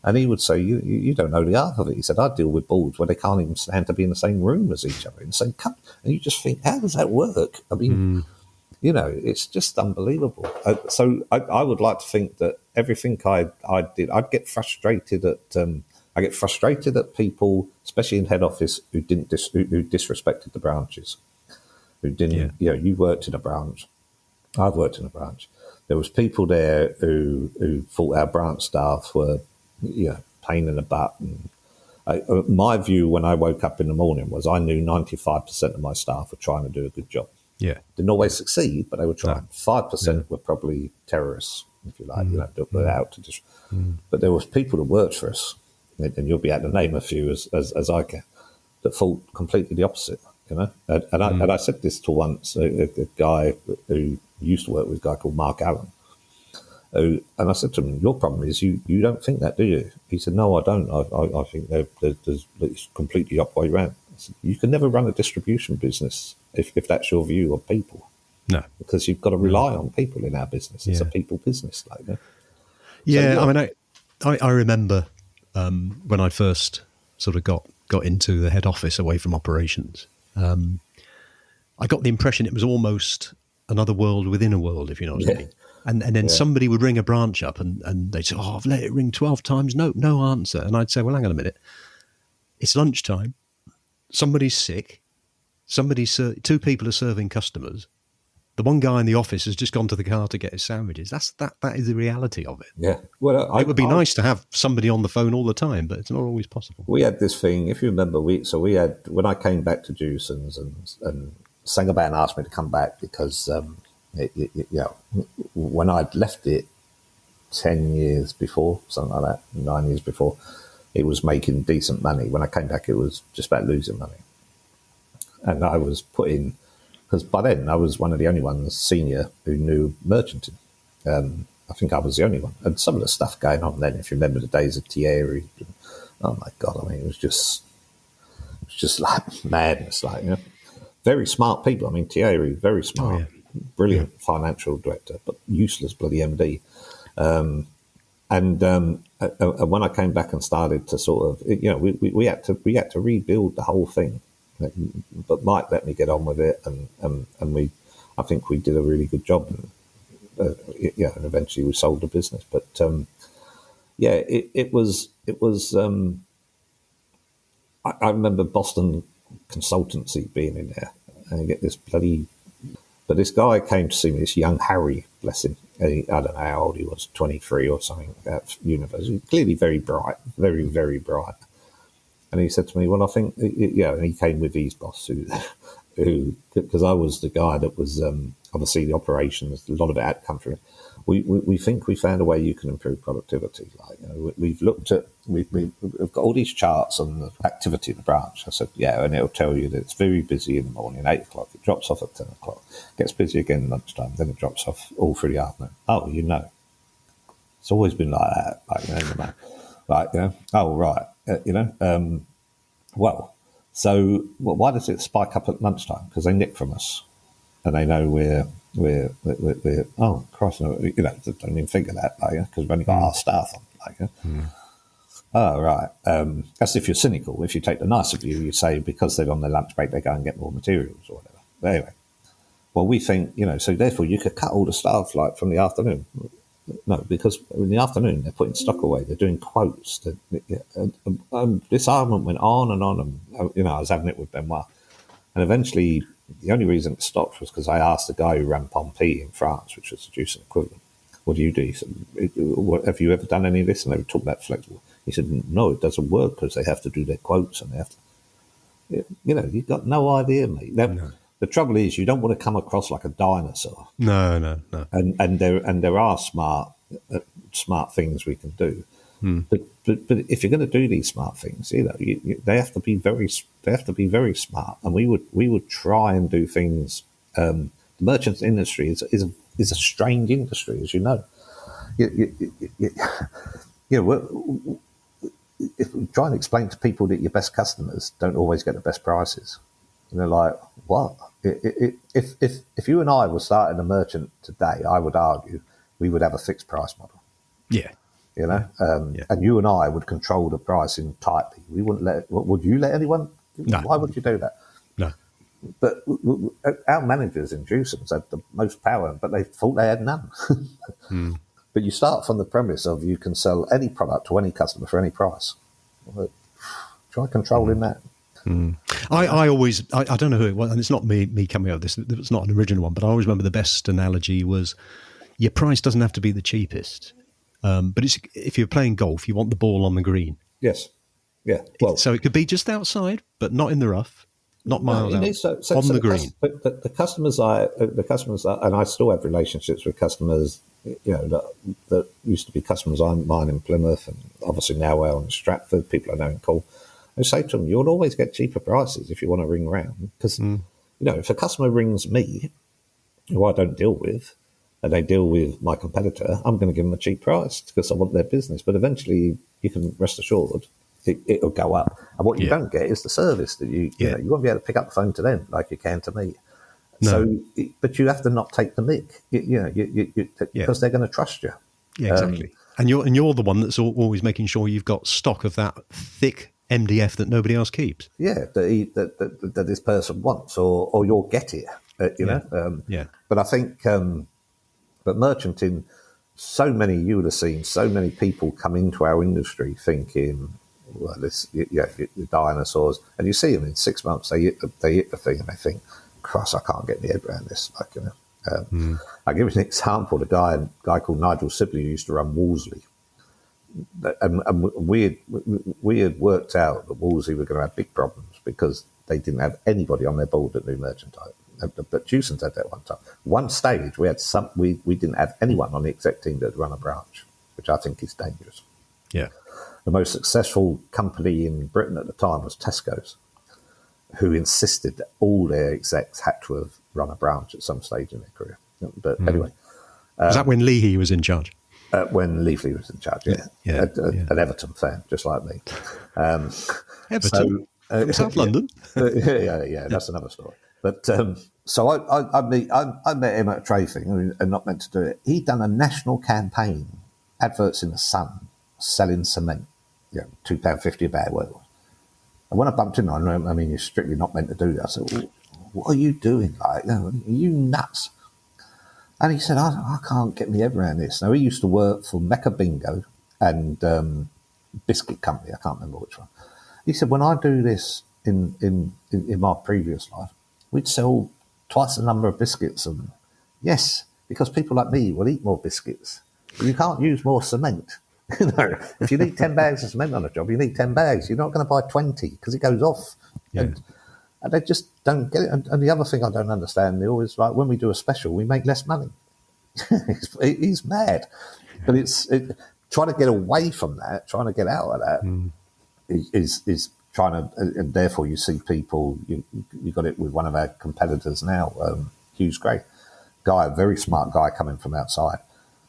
And he would say, you don't know the art of it. He said, I deal with boards where they can't even stand to be in the same room as each other, in the same cup. And you just think, how does that work? I mean, it's just unbelievable. So I would like to think that everything I did, I'd get frustrated at people, especially in head office, who disrespected the branches, who didn't, you worked in a branch. I've worked in a branch. There was people there who thought our branch staff were, pain in the butt. And my view when I woke up in the morning was I knew 95% of my staff were trying to do a good job. Yeah. Didn't always succeed, but they were trying. 5% were probably terrorists, if you like, that were out to just. But there was people that worked for us, and you'll be able to name a few as I can, that thought completely the opposite, And I said this to once a guy who used to work with a guy called Mark Allen. And I said to him, your problem is you don't think that, do you? He said, no, I don't. I think it's completely up way round. I said, you can never run a distribution business if that's your view of people. No. because you've got to rely on people in our business. It's a people business, like that. Yeah, So, I mean, I remember when I first sort of got into the head office away from operations. I got the impression it was almost another world within a world, if you know what I mean. And then somebody would ring a branch up and they'd say, "Oh, I've let it ring 12 times, no answer." And I'd say, "Well, hang on a minute. It's lunchtime. Somebody's sick. Two people are serving customers. The one guy in the office has just gone to the car to get his sandwiches." That is the reality of it. Yeah. Well, It would be nice to have somebody on the phone all the time, but it's not always possible. we had this thing, if you remember, we had, when I came back to Dewson's and Saint-Gobain asked me to come back because, when I'd left it 10 years before, something like that, 9 years before, it was making decent money. When I came back, it was just about losing money. And I was put in, because by then I was one of the only ones senior who knew merchanting. I think I was the only one. And some of the stuff going on then, if you remember the days of Thierry, oh my God, I mean, it was just like madness, like, you know. Very smart people. I mean, Thierry, very smart, brilliant financial director, but useless bloody MD. And when I came back and started to sort of, we had to rebuild the whole thing. But Mike let me get on with it, and I think we did a really good job. And eventually we sold the business. But it was. I remember Boston Consultancy being in there, and you get this bloody. But this guy came to see me, this young Harry, bless him. I don't know how old he was, 23 or something at university. Clearly very bright, very, very bright. And he said to me, "Well, I think," and he came with his boss, who, because I was the guy that was obviously the operations, a lot of it had come from. We think we found a way you can improve productivity. Like, we've looked at, we've got all these charts on the activity of the branch. I said, yeah, and it'll tell you that it's very busy in the morning, 8 o'clock. It drops off at 10 o'clock. Gets busy again at lunchtime. Then it drops off all through the afternoon. Oh, it's always been like that. Like, oh, right. So why does it spike up at lunchtime? Because they nick from us, and they know we're oh Christ, no, don't even think of that, because we've only got our staff on, Oh, right. That's if you're cynical. If you take the nicer view, you say because they're on their lunch break, they go and get more materials or whatever. But anyway, well, we think, so therefore you could cut all the staff like from the afternoon. No, because in the afternoon they're putting stock away. They're doing quotes. This argument went on and on, and I was having it with Benoit, and eventually the only reason it stopped was because I asked the guy who ran Pompey in France, which was the Dewson equivalent, "What do you do?" He said, "Have you ever done any of this?" And they were talking about flexible. He said, "No, it doesn't work because they have to do their quotes and they have to." You've got no idea, mate. Now, no. The trouble is, you don't want to come across like a dinosaur. No. And there are smart things we can do. But if you're going to do these smart things, they have to be very smart. And we would try and do things. The merchant industry is a strange industry, as you know. If we try and explain to people that your best customers don't always get the best prices, and they're like, "What?" If you and I were starting a merchant today, I would argue we would have a fixed price model. Yeah. And you and I would control the pricing tightly. We wouldn't would you let anyone? No. Why would you do that? No. But our managers in Dewson's had the most power, but they thought they had none. But you start from the premise of you can sell any product to any customer for any price. Well, try controlling that. I don't know who it was, and it's not me coming up with this. It's not an original one, but I always remember the best analogy was your price doesn't have to be the cheapest. But if you're playing golf, you want the ball on the green. Yes. Yeah. Well, so it could be just outside, but not in the rough, not miles out, on the green. The customers and I still have relationships with customers, that used to be customers of mine in Plymouth, and obviously now we're in Stratford, people I know in Cole. I say to them, you'll always get cheaper prices if you want to ring around, because, if a customer rings me, who I don't deal with, and they deal with my competitor, I'm going to give them a cheap price because I want their business. But eventually, you can rest assured it'll go up. And what you don't get is the service that you won't be able to pick up the phone to them like you can to me. No. But you have to not take the mick, because they're going to trust you. Yeah, exactly. And you're the one that's always making sure you've got stock of that thick MDF that nobody else keeps. Yeah, that this person wants, or you'll get it. Yeah. But I think, but merchanting, you would have seen so many people come into our industry thinking, well, the dinosaurs, and you see them in 6 months, they hit the thing, and they think, Christ, I can't get my head around this. I'll give you an example. A guy called Nigel Sibley who used to run Wolseley. And we had worked out that Wolseley were going to have big problems because they didn't have anybody on their board that knew merchandise. But Jewson's had that one time. One stage, we didn't have anyone on the exec team that had run a branch, which I think is dangerous. Yeah. The most successful company in Britain at the time was Tesco's, who insisted that all their execs had to have run a branch at some stage in their career. But anyway. Was that when Leahy was in charge? When Leafley was in charge, an Everton fan, just like me. Everton? From South London? That's another story. But so I met him at a trade thing and not meant to do it. He'd done a national campaign, adverts in the Sun, selling cement, £2.50 a bag, whatever. And when I bumped in on him, I mean, you're strictly not meant to do that. I said, well, what are you doing? Are you nuts? And he said, I can't get my head around this. Now, he used to work for Mecca Bingo and Biscuit Company. I can't remember which one. He said, when I do this in my previous life, we'd sell twice the number of biscuits. And yes, because people like me will eat more biscuits. You can't use more cement. If you need 10 bags of cement on a job, you need 10 bags. You're not going to buy 20 because it goes off. Yeah. And they just don't get it. And the other thing I don't understand, they always like, when we do a special, we make less money. He's mad. But trying to get away from that, trying to get out of that is trying to, and therefore you see people, you got it with one of our competitors now, Hughes Gray, a very smart guy coming from outside.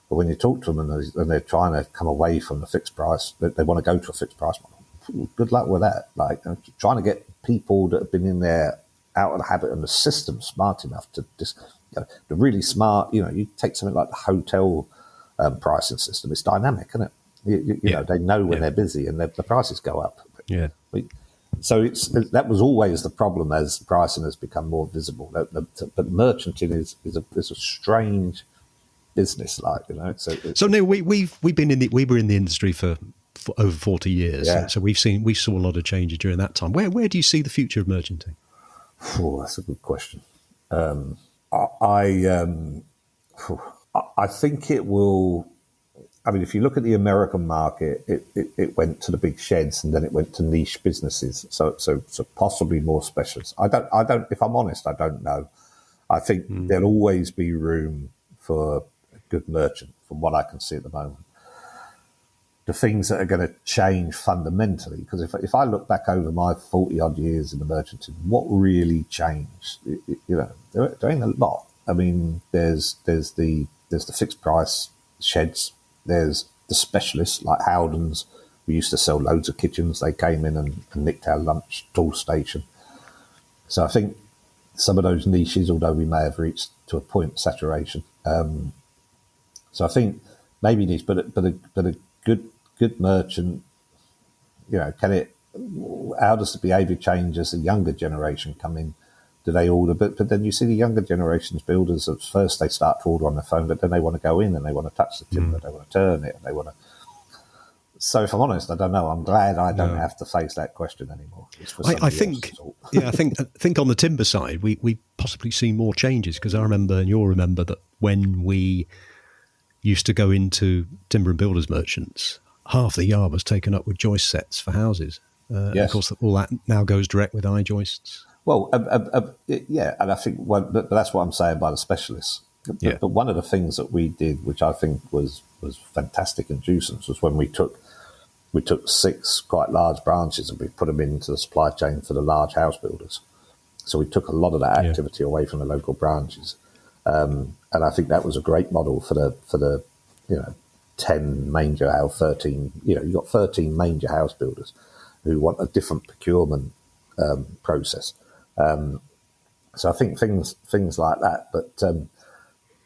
But when you talk to them and they're trying to come away from the fixed price, they want to go to a fixed price model. Good luck with that. Like trying to get people that have been in there out of the habit and the system smart enough to just, the really smart, you take something like the hotel pricing system. It's dynamic, isn't it? You know, they know when they're busy and the prices go up. Yeah. So that was always the problem as pricing has become more visible. But merchanting is a strange business, So Neil, we were in the industry for over 40 years. Yeah. So we saw a lot of changes during that time. Where do you see the future of merchanting? Oh, that's a good question. I think it will. I mean, if you look at the American market, it went to the big sheds and then it went to niche businesses. So possibly more specialists. I don't. If I'm honest, I don't know. I think there'll always be room for a good merchant, from what I can see at the moment. The things that are going to change fundamentally, because if I look back over my 40-odd years in the merchanting, what really changed? There ain't a lot. I mean, there's the fixed price sheds. There's the specialists like Howden's. We used to sell loads of kitchens. They came in and nicked our lunch tool station. So I think some of those niches, although we may have reached to a point of saturation. So I think maybe niche, but a good merchant, how does the behaviour change as the younger generation come in? Do they order? But then you see the younger generation's builders, at first they start to order on their phone, but then they want to go in and they want to touch the timber, they want to turn it, and they want to. So if I'm honest, I don't know. I'm glad I don't have to face that question anymore. I think on the timber side, we possibly see more changes, because I remember, and you'll remember, that when we used to go into timber and builders merchants, half the yard was taken up with joist sets for houses. Yes. Of course, all that now goes direct with I-joists. Well, and I think but that's what I'm saying by the specialists. But one of the things that we did, which I think was fantastic in Jewson's, was when we took 6 quite large branches and we put them into the supply chain for the large house builders. So we took a lot of that activity away from the local branches. And I think that was a great model for the 10 major house, 13, you've got 13 major house builders who want a different procurement process. So I think things like that. But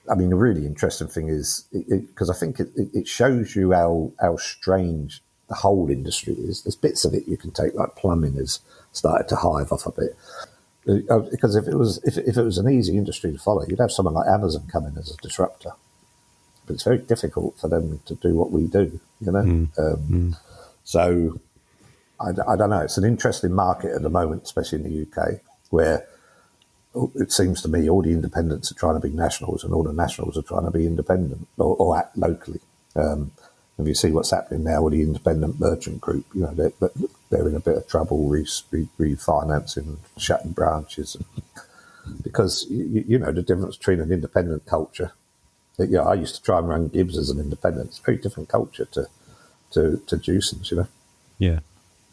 I mean, the really interesting thing is because I think it shows you how strange the whole industry is. There's bits of it you can take, like plumbing has started to hive off a bit. Because if it was an easy industry to follow, you'd have someone like Amazon come in as a disruptor. But it's very difficult for them to do what we do, you know. So I don't know. It's an interesting market at the moment, especially in the UK, where it seems to me all the independents are trying to be nationals and all the nationals are trying to be independent or act locally. If you see what's happening now with the independent merchant group, you know, they're in a bit of trouble refinancing, shutting branches. Because, you know, the difference between an independent culture, I used to try and run Gibbs as an independent. It's a very different culture to Juicens, you know. Yeah.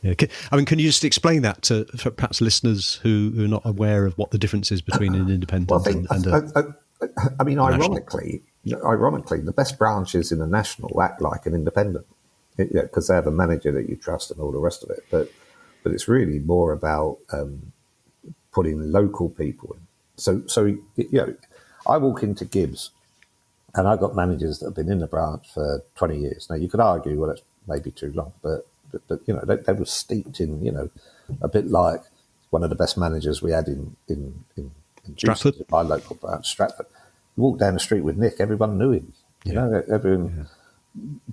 Yeah. I mean, can you just explain that to perhaps listeners who are not aware of what the difference is between an independent I mean, ironically, the best branches in a national act like an independent, because they have a manager that you trust and all the rest of it. But it's really more about putting local people in. So you know, I walk into Gibbs, and I've got managers that have been in the branch for 20 years. Now, you could argue, well, that's maybe too long, but you know, they were steeped in, you know, a bit like one of the best managers we had in Stratford, my local branch, Stratford. You walk down the street with Nick, everyone knew him. You know, everyone.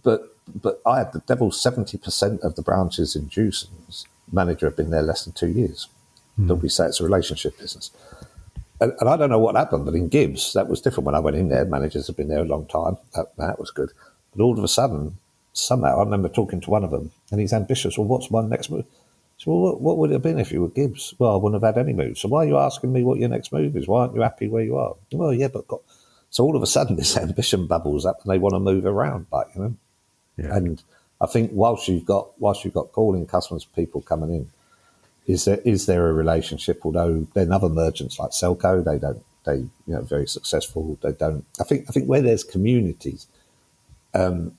Yeah. But I had the devil 70% of the branches in Juicens manager have been there less than 2 years. Don't we say it's a relationship business? And I don't know what happened, but in Gibbs, that was different. When I went in there, managers have been there a long time. That was good. But all of a sudden, somehow, I remember talking to one of them, and he's ambitious. Well, what's my next move? So, well, what would it have been if you were Gibbs? Well, I wouldn't have had any moves. So why are you asking me what your next move is? Why aren't you happy where you are? Well, yeah, but so all of a sudden, this ambition bubbles up, and they want to move around, like, you know. Yeah. And I think whilst you've got calling customers, people coming in, is there a relationship? Although then other merchants like Selco, they very successful. They don't. I think where there's communities, the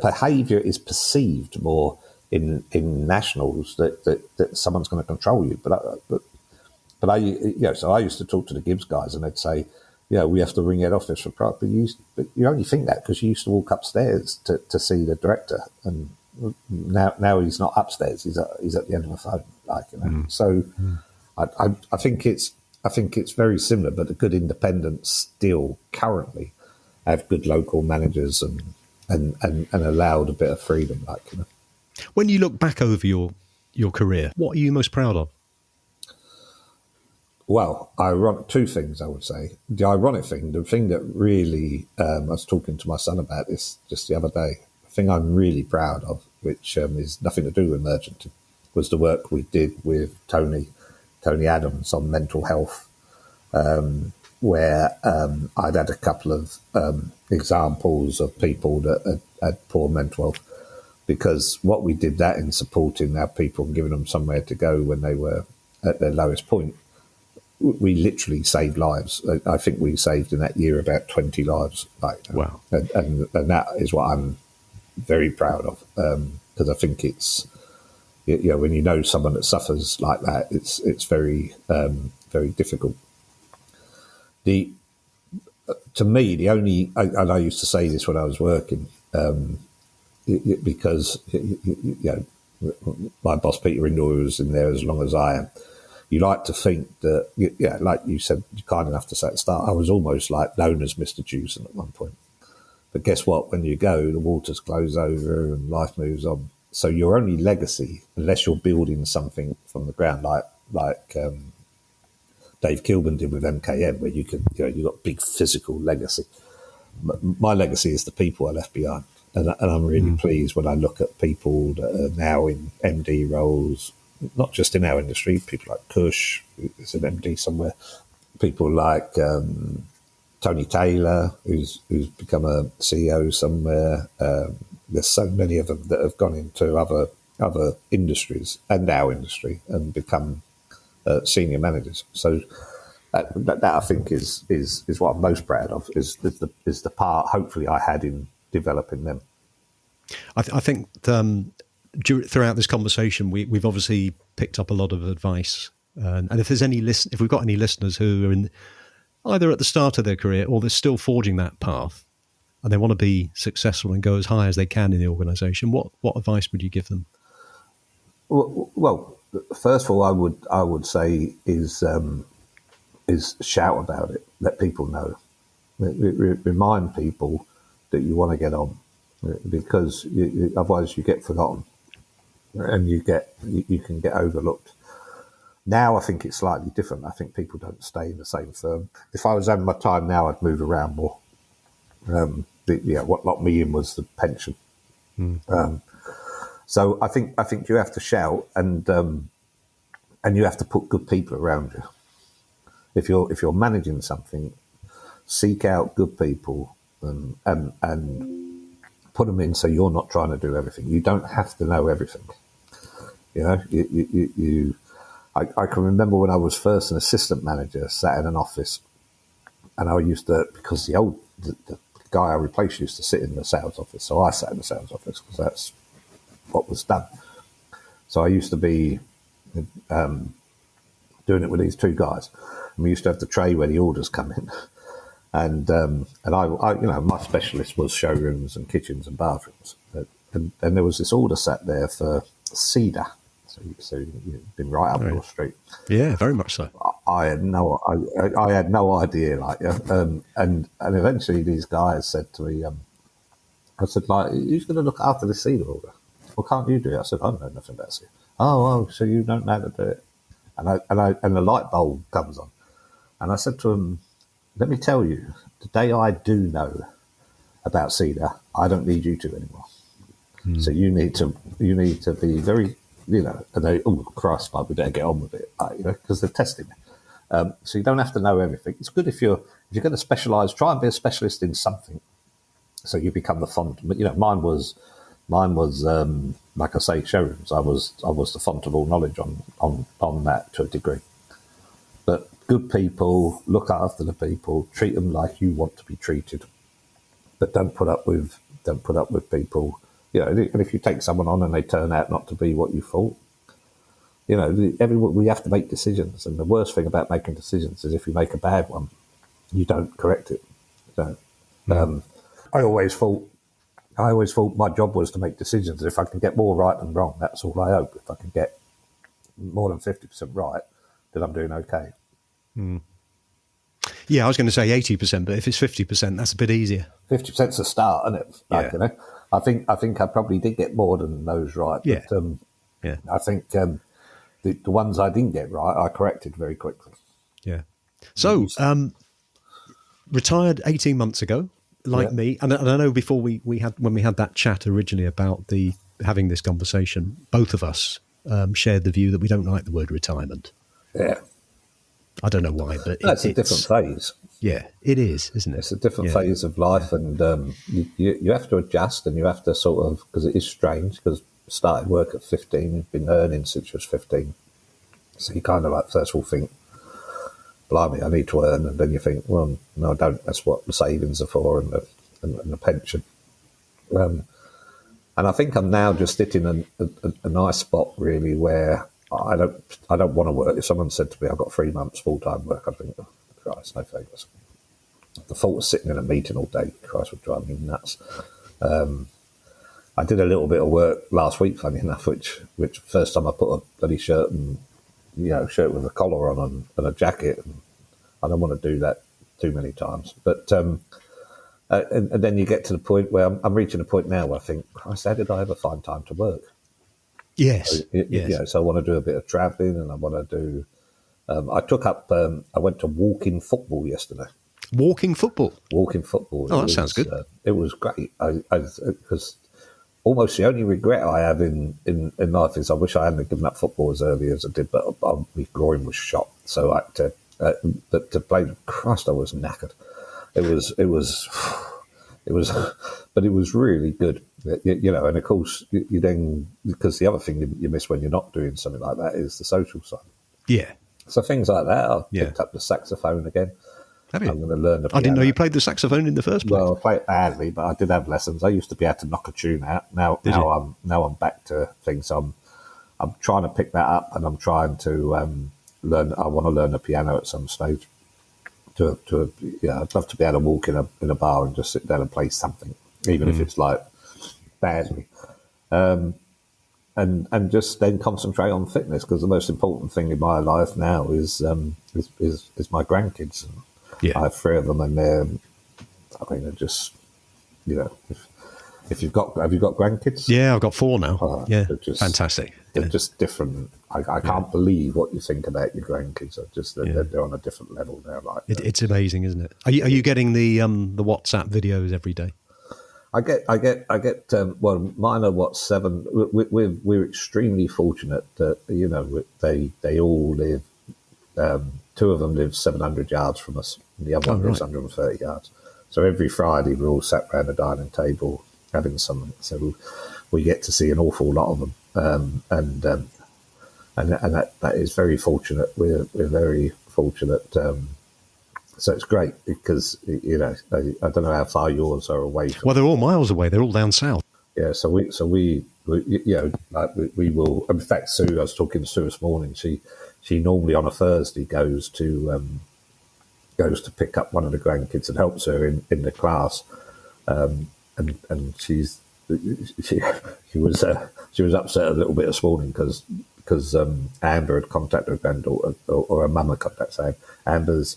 behaviour is perceived more in nationals that someone's going to control you. But I used to talk to the Gibbs guys, and they'd say, we have to ring head office for product. But you only think that because you used to walk upstairs to see the director, and now he's not upstairs. He's at the end of the phone, like, you know. So I think it's very similar, but the good independents still currently have good local managers and allowed a bit of freedom, like, you know. When you look back over your career, what are you most proud of? Well, two things, I would say. The ironic thing, the thing that really, I was talking to my son about this just the other day, the thing I'm really proud of, which is nothing to do with merchanting, was the work we did with Tony Adams on mental health, where I'd had a couple of examples of people that had poor mental health, because what we did that in supporting our people and giving them somewhere to go when they were at their lowest point, we literally saved lives. I think we saved in that year about 20 lives. Wow. And that is what I'm very proud of, because I think it's, when you know someone that suffers like that, it's very, very difficult. To me, the only, and I used to say this when I was working, because my boss Peter Indoor was in there as long as I am. You like to think that, like you said, you're kind enough to say at the start, I was almost like known as Mr. Juicen at one point. But guess what? When you go, the waters close over and life moves on. So your only legacy, unless you're building something from the ground, like Dave Kilburn did with MKM, where you got big physical legacy. My legacy is the people I left behind. And I'm really pleased when I look at people that are now in MD roles, not just in our industry, people like Kush, who's an MD somewhere, people like Tony Taylor, who's become a CEO somewhere. There's so many of them that have gone into other industries and our industry and become senior managers. So that I think is what I'm most proud of, is the part hopefully I had in developing them. I think throughout this conversation, we've obviously picked up a lot of advice And if there's if we've got any listeners who are in either at the start of their career or they're still forging that path and they want to be successful and go as high as they can in the organisation, what advice would you give them? Well, first of all, I would say is shout about it, let people know, remind people that you want to get on, because otherwise you get forgotten and you can get overlooked. Now I think it's slightly different. I think people don't stay in the same firm. If I was having my time now, I'd move around more. What locked me in was the pension. So I think you have to shout, and you have to put good people around you. If you're managing something, seek out good people and put them in so you're not trying to do everything. You don't have to know everything. You know, I can remember when I was first an assistant manager, sat in an office, and I used to, because the guy I replaced used to sit in the sales office, so I sat in the sales office because that's what was done. So I used to be doing it with these two guys, and we used to have the tray where the orders come in, and I my specialist was showrooms and kitchens and bathrooms, and there was this order sat there for cedar. So you've been right up your street. Yeah, very much so. I had no idea, and eventually these guys said to me, I said, like, who's going to look after the cedar order? Well, can't you do it? I said, I don't know nothing about cedar. Oh, so you don't know how to do it? And the light bulb comes on, and I said to him, let me tell you, the day I do know about cedar, I don't need you to anymore. So you need to be very. And they, oh Christ, we better get on with it, because they're testing me. So you don't have to know everything. It's good if you're going to specialise, try and be a specialist in something, so you become the font. But mine was like I say, showrooms. I was the font of all knowledge on that to a degree. But good people, look after the people, treat them like you want to be treated, but don't put up with people. And if you take someone on and they turn out not to be what you thought, we have to make decisions. And the worst thing about making decisions is if you make a bad one, you don't correct it. I always thought my job was to make decisions. If I can get more right than wrong, that's all I hope. If I can get more than 50% right, then I'm doing okay. Yeah, I was going to say 80%, but if it's 50%, that's a bit easier. 50%'s a start, isn't it? I think I probably did get more than those right. But, I think the ones I didn't get right, I corrected very quickly. Yeah. So, retired 18 months ago, like me, and I know before we had that chat originally about having this conversation, both of us shared the view that we don't like the word retirement. Yeah. I don't know why, but it's a different phase. Yeah, it is, isn't it? It's a different phase of life, and you have to adjust, and you have to sort of, because it is strange, because started work at 15, you've been earning since you was 15. So you kind of like first of all think, blimey, I need to earn, and then you think, well, no, I don't. That's what the savings are for, and the pension. And I think I'm now just sitting in a nice spot, really, where I don't want to work. If someone said to me, I've got 3 months full-time work, I'd think, oh, Christ, no favours. The thought of sitting in a meeting all day, Christ, would drive me nuts. I did a little bit of work last week, funny enough, which first time I put a bloody shirt with a collar on and a jacket, and I don't want to do that too many times. But and then you get to the point where I'm reaching a point now where I think, Christ, how did I ever find time to work? Yes. So I want to do a bit of travelling, and I want to do. I went to walking football yesterday. Walking football. Oh, that sounds good. It was great. Because almost the only regret I have in life is I wish I hadn't given up football as early as I did, but my groin was shot, so I had to play. Christ, I was knackered. It was, but it was really good. And of course, you then, because the other thing you miss when you're not doing something like that is the social side. Yeah. So things like that. I picked up the saxophone again. Have you? I'm going to learn the piano. I didn't know you played the saxophone in the first place. Well, I play it badly, but I did have lessons. I used to be able to knock a tune out. Now I'm back to things. I'm trying to pick that up, and I'm trying to learn. I want to learn the piano at some stage. I'd love to be able to walk in a bar and just sit down and play something, even if it's like badly, and just then concentrate on fitness, because the most important thing in my life now is my grandkids. And I have 3 of them, and they're just, if have you got grandkids? Yeah, I've got 4 now. They're just fantastic. They're just different. I can't believe what you think about your grandkids. They're on a different level now. It's amazing, isn't it? Are you getting the WhatsApp videos every day? I get. Well, mine are what, 7. We're extremely fortunate that they all live. 2 of them live 700 yards from us, and the other one lives 130 yards. So every Friday we're all sat around a dining table having something. So we get to see an awful lot of them, and that is very fortunate. We're very fortunate. So it's great because, I don't know how far yours are away from. Well, they're all miles away. They're all down south. Yeah, so we will. In fact, Sue, I was talking to Sue this morning. She normally on a Thursday goes to pick up one of the grandkids and helps her in the class, and she was upset a little bit this morning because Amber had contacted her granddaughter, or her mum had contacted Amber's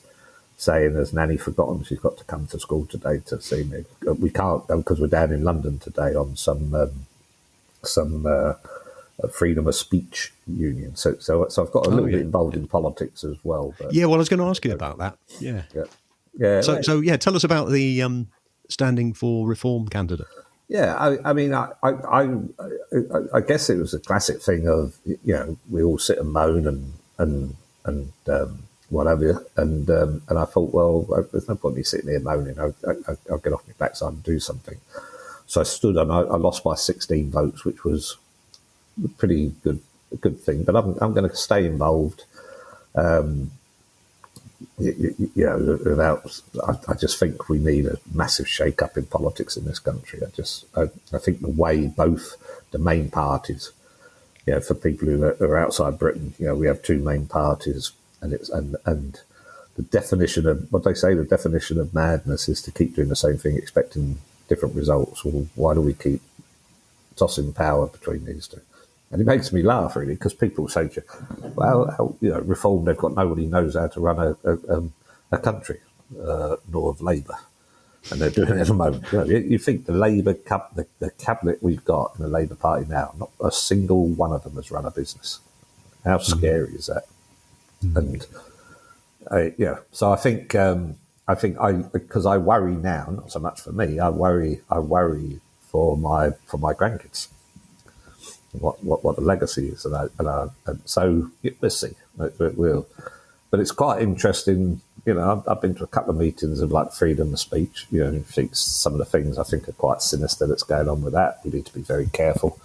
saying, has Nanny forgotten she's got to come to school today to see me? We can't go because we're down in London today on some freedom of speech union. So I've got a little bit involved in politics as well. But, well, I was going to ask you about that. Yeah. So tell us about the standing for reform candidate. Yeah, I mean, I guess it was a classic thing of, we all sit and moan and whatever, and I thought, well, there's no point in me sitting here moaning. I'll get off my backside and do something. So I stood and I lost by 16 votes, which was a pretty good thing. But I'm going to stay involved. I just think we need a massive shake-up in politics in this country. I think the way both the main parties, for people who are outside Britain, we have 2 main parties, and the definition of what they say, the definition of madness is to keep doing the same thing, expecting different results. Well, why do we keep tossing power between these 2? And it makes me laugh, really, because people say, well, reform, they've got nobody knows how to run a country, nor of Labour. And they're doing it at the moment. You think the Labour the cabinet we've got in the Labour Party now, not a single one of them has run a business. How scary is that? And so I think because I worry now, not so much for me, I worry for my grandkids. What the legacy is, and so we'll see. But it's quite interesting. I've been to a couple of meetings of like freedom of speech. Some of the things I think are quite sinister that's going on with that. We need to be very careful.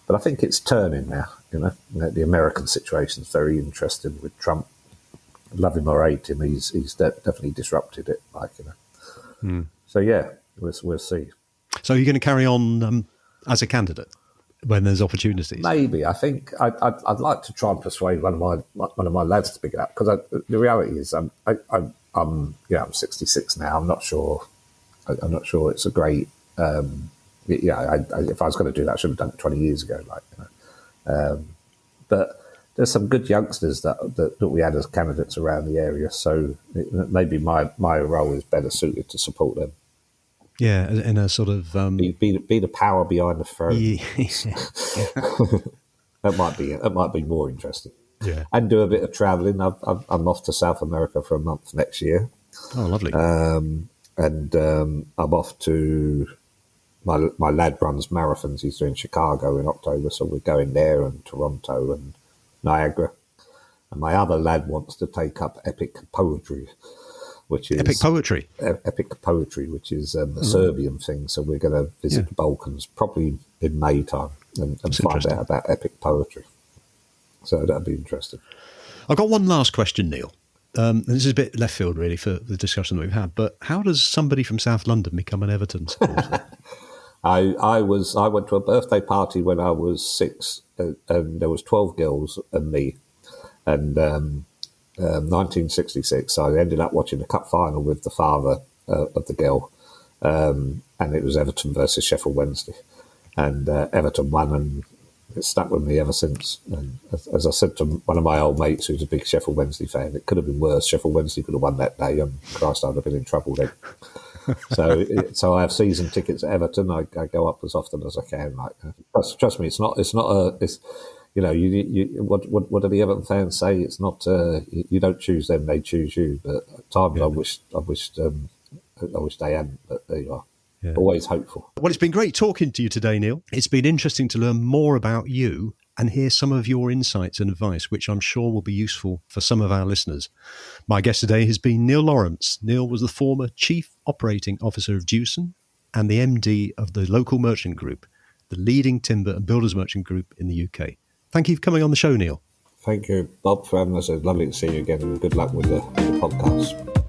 But I think it's turning now. The American situation is very interesting with Trump. Love him or hate him, he's definitely disrupted it. So yeah, we'll see. So you're going to carry on as a candidate when there's opportunities? Maybe. I think I'd like to try and persuade one of my lads to pick it up, because the reality is I'm 66 now. I'm not sure it's a great. If I was going to do that, I should have done it 20 years ago. But there's some good youngsters that we had as candidates around the area, so maybe my role is better suited to support them. Yeah, in a sort of be the power behind the throne. That might be more interesting. Yeah, and do a bit of travelling. I'm off to South America for a month next year. Oh, lovely. And I'm off to my lad runs marathons. He's doing Chicago in October, so we're going there, and Toronto and Niagara. And my other lad wants to take up epic poetry. Which is epic poetry, which is a Serbian thing. So we're going to visit the Balkans probably in May time and find out about epic poetry. So that'll be interesting. I've got one last question, Neil. This is a bit left field, really, for the discussion that we've had. But how does somebody from South London become an Everton supporter? I went to a birthday party when I was 6, and there was 12 girls and me, and 1966. So I ended up watching the cup final with the father of the girl, and it was Everton versus Sheffield Wednesday, and Everton won, and it stuck with me ever since. And as I said to one of my old mates, who's a big Sheffield Wednesday fan, it could have been worse. Sheffield Wednesday could have won that day, and Christ, I'd have been in trouble then. So I have season tickets at Everton. I go up as often as I can. Like, trust me, it's not what do the Everton fans say? It's not you don't choose them, they choose you. But at times I wished they hadn't. But there you are. Yeah. Always hopeful. Well, it's been great talking to you today, Neil. It's been interesting to learn more about you and hear some of your insights and advice, which I'm sure will be useful for some of our listeners. My guest today has been Neil Lawrence. Neil was the former Chief Operating Officer of Jewson and the MD of the local merchant group, the leading timber and builders merchant group in the UK. Thank you for coming on the show, Neil. Thank you, Bob, for having us. It's lovely to see you again, and good luck with the podcast.